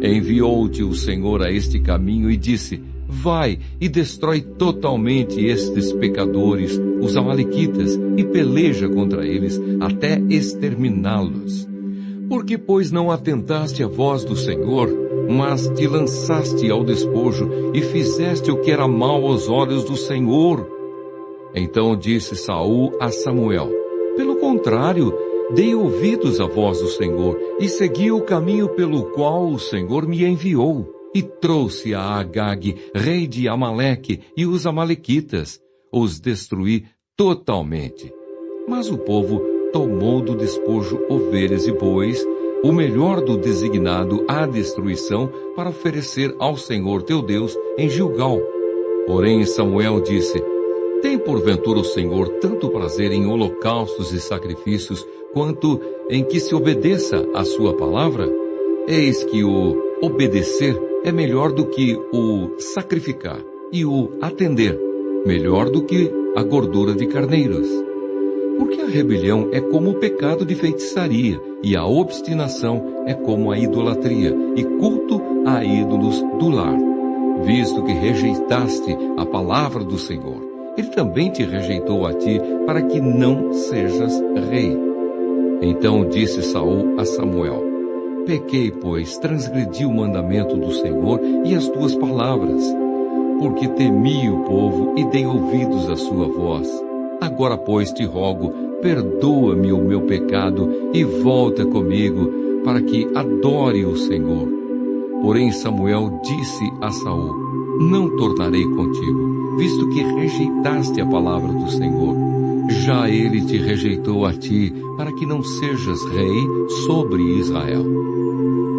Enviou-te o Senhor a este caminho e disse: Vai e destrói totalmente estes pecadores, os amalequitas, e peleja contra eles até exterminá-los. Por que, pois, não atentaste à voz do Senhor, mas te lançaste ao despojo e fizeste o que era mal aos olhos do Senhor? Então disse Saul a Samuel: Pelo contrário, dei ouvidos à voz do Senhor e segui o caminho pelo qual o Senhor me enviou. E trouxe a Agag, rei de Amaleque, e os amalequitas. Os destruí totalmente. Mas o povo tomou do despojo ovelhas e bois, o melhor do designado à destruição, para oferecer ao Senhor teu Deus em Gilgal. Porém Samuel disse: Tem porventura o Senhor tanto prazer em holocaustos e sacrifícios, quanto em que se obedeça à sua palavra? Eis que o obedecer é melhor do que o sacrificar, e o atender melhor do que a gordura de carneiros. Porque a rebelião é como o pecado de feitiçaria, e a obstinação é como a idolatria, e culto a ídolos do lar. Visto que rejeitaste a palavra do Senhor, Ele também te rejeitou a ti, para que não sejas rei. Então disse Saul a Samuel: Pequei, pois, transgredi o mandamento do Senhor e as tuas palavras, porque temi o povo e dei ouvidos à sua voz. Agora, pois, te rogo, perdoa-me o meu pecado e volta comigo, para que adore o Senhor. Porém Samuel disse a Saul: Não tornarei contigo, visto que rejeitaste a palavra do Senhor. Já ele te rejeitou a ti, para que não sejas rei sobre Israel.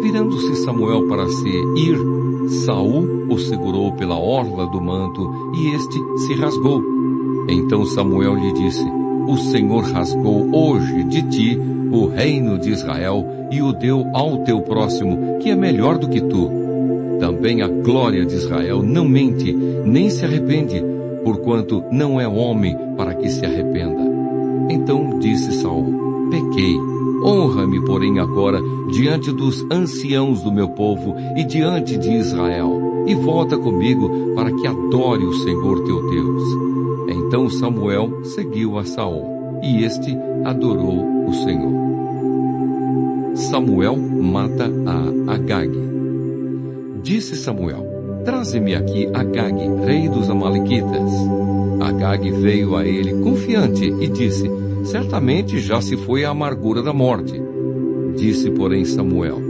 Virando-se Samuel para se ir, Saul o segurou pela orla do manto, e este se rasgou. Então Samuel lhe disse: O Senhor rasgou hoje de ti o reino de Israel, e o deu ao teu próximo, que é melhor do que tu. Também a glória de Israel não mente, nem se arrepende, porquanto não é homem para que se arrependa. Então disse Saul: Pequei. Honra-me, porém, agora diante dos anciãos do meu povo e diante de Israel, e volta comigo para que adore o Senhor teu Deus. Então Samuel seguiu a Saul, e este adorou o Senhor. Samuel mata a Agag. Disse Samuel: Traze-me aqui Agag, rei dos amalequitas. Agag veio a ele confiante e disse: Certamente já se foi a amargura da morte. Disse, porém, Samuel: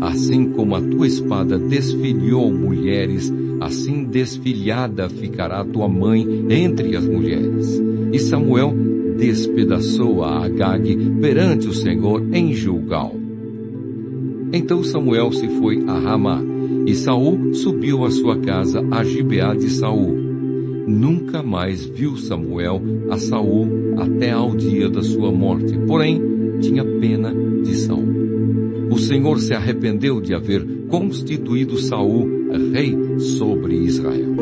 Assim como a tua espada desfilhou mulheres, assim desfilhada ficará tua mãe entre as mulheres. E Samuel despedaçou a Agag perante o Senhor em Gilgal. Então Samuel se foi a Ramá, e Saul subiu à sua casa a Gibeá de Saul. Nunca mais viu Samuel a Saul até ao dia da sua morte, porém tinha pena de Saul. O Senhor se arrependeu de haver constituído Saul rei sobre Israel.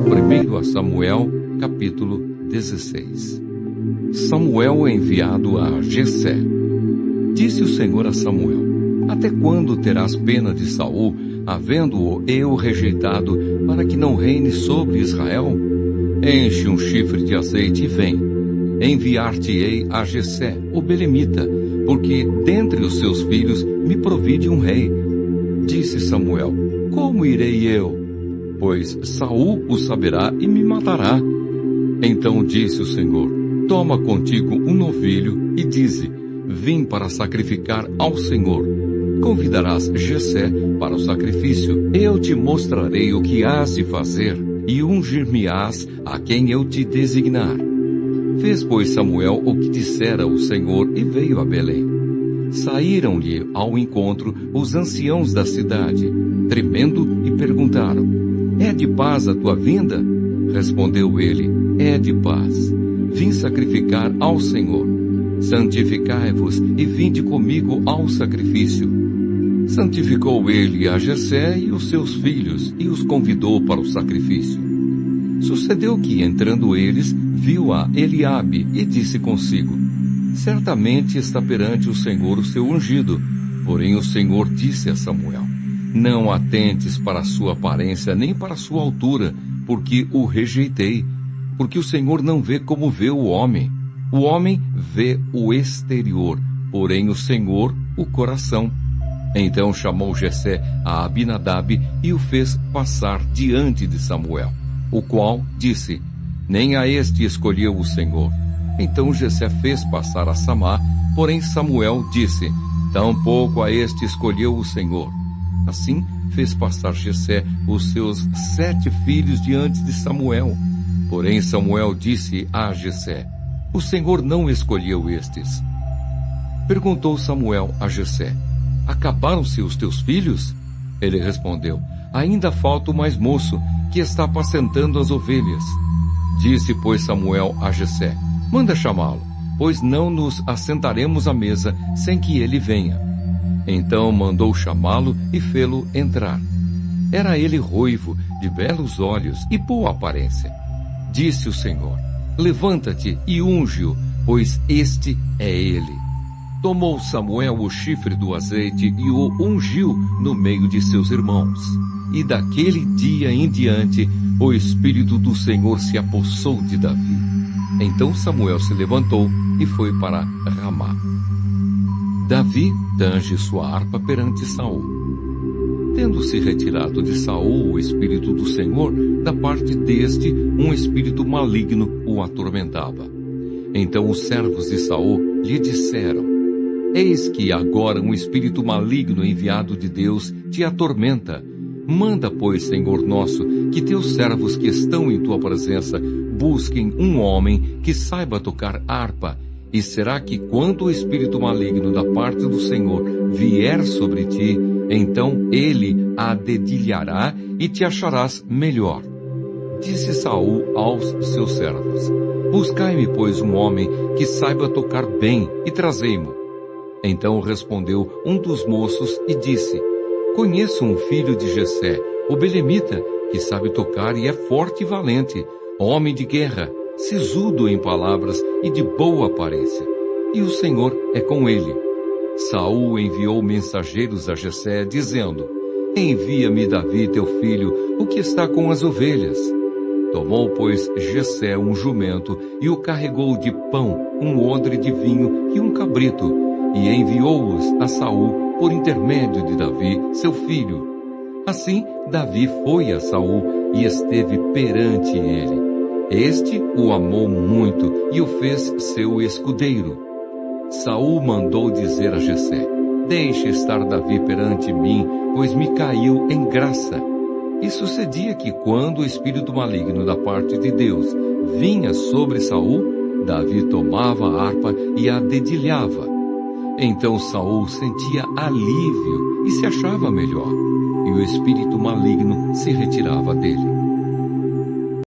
1 Samuel, capítulo 16. Samuel é enviado a Jessé. Disse o Senhor a Samuel: Até quando terás pena de Saul, havendo-o eu rejeitado, para que não reine sobre Israel? Enche um chifre de azeite e vem. Enviar-te-ei a Jessé, o belemita, porque dentre os seus filhos me provide um rei. Disse Samuel: como irei eu? Pois Saul o saberá e me matará. Então disse o Senhor: toma contigo um novilho e dize: vim para sacrificar ao Senhor. Convidarás Jessé para o sacrifício. Eu te mostrarei o que hás de fazer e ungir-me-ás a quem eu te designar. Fez, pois, Samuel o que dissera o Senhor e veio a Belém. Saíram-lhe ao encontro os anciãos da cidade, tremendo, e perguntaram: é de paz a tua vinda? Respondeu ele: é de paz. Vim sacrificar ao Senhor. Santificai-vos e vinde comigo ao sacrifício. Santificou ele a Jessé e os seus filhos e os convidou para o sacrifício. Sucedeu que, entrando eles, viu a Eliabe e disse consigo: certamente está perante o Senhor o seu ungido. Porém o Senhor disse a Samuel: não atentes para a sua aparência nem para a sua altura, porque o rejeitei. Porque o Senhor não vê como vê o homem. O homem vê o exterior, porém o Senhor o coração. Então chamou Jessé a Abinadab e o fez passar diante de Samuel, o qual disse: nem a este escolheu o Senhor. Então Jessé fez passar a Samá, porém Samuel disse: tampouco a este escolheu o Senhor. Assim fez passar Jessé os seus 7 filhos diante de Samuel. Porém Samuel disse a Jessé: o Senhor não escolheu estes. Perguntou Samuel a Jessé: acabaram-se os teus filhos? Ele respondeu: ainda falta o mais moço, que está apacentando as ovelhas. Disse, pois, Samuel a Jessé: manda chamá-lo, pois não nos assentaremos à mesa sem que ele venha. Então mandou chamá-lo e fê-lo entrar. Era ele ruivo, de belos olhos e boa aparência. Disse o Senhor: levanta-te e unge-o, pois este é ele. Tomou Samuel o chifre do azeite e o ungiu no meio de seus irmãos. E daquele dia em diante, o Espírito do Senhor se apossou de Davi. Então Samuel se levantou e foi para Ramá. Davi tange sua harpa perante Saul. Tendo-se retirado de Saul o Espírito do Senhor, da parte deste, um espírito maligno o atormentava. Então os servos de Saul lhe disseram: eis que agora um espírito maligno enviado de Deus te atormenta. Manda, pois, Senhor nosso, que teus servos que estão em tua presença busquem um homem que saiba tocar harpa. E será que quando o espírito maligno da parte do Senhor vier sobre ti, então ele a dedilhará e te acharás melhor. Disse Saul aos seus servos: buscai-me, pois, um homem que saiba tocar bem e trazei-mo. Então respondeu um dos moços e disse: conheço um filho de Jessé, o belemita, que sabe tocar e é forte e valente, homem de guerra, sisudo em palavras e de boa aparência. E o Senhor é com ele. Saul enviou mensageiros a Jessé, dizendo: envia-me Davi, teu filho, o que está com as ovelhas. Tomou, pois, Jessé um jumento e o carregou de pão, um odre de vinho e um cabrito, e enviou-os a Saul por intermédio de Davi, seu filho. Assim, Davi foi a Saul e esteve perante ele. Este o amou muito e o fez seu escudeiro. Saul mandou dizer a Jessé: deixe estar Davi perante mim, pois me caiu em graça. E sucedia que quando o espírito maligno da parte de Deus vinha sobre Saul, Davi tomava a harpa e a dedilhava. Então Saul sentia alívio e se achava melhor, e o espírito maligno se retirava dele.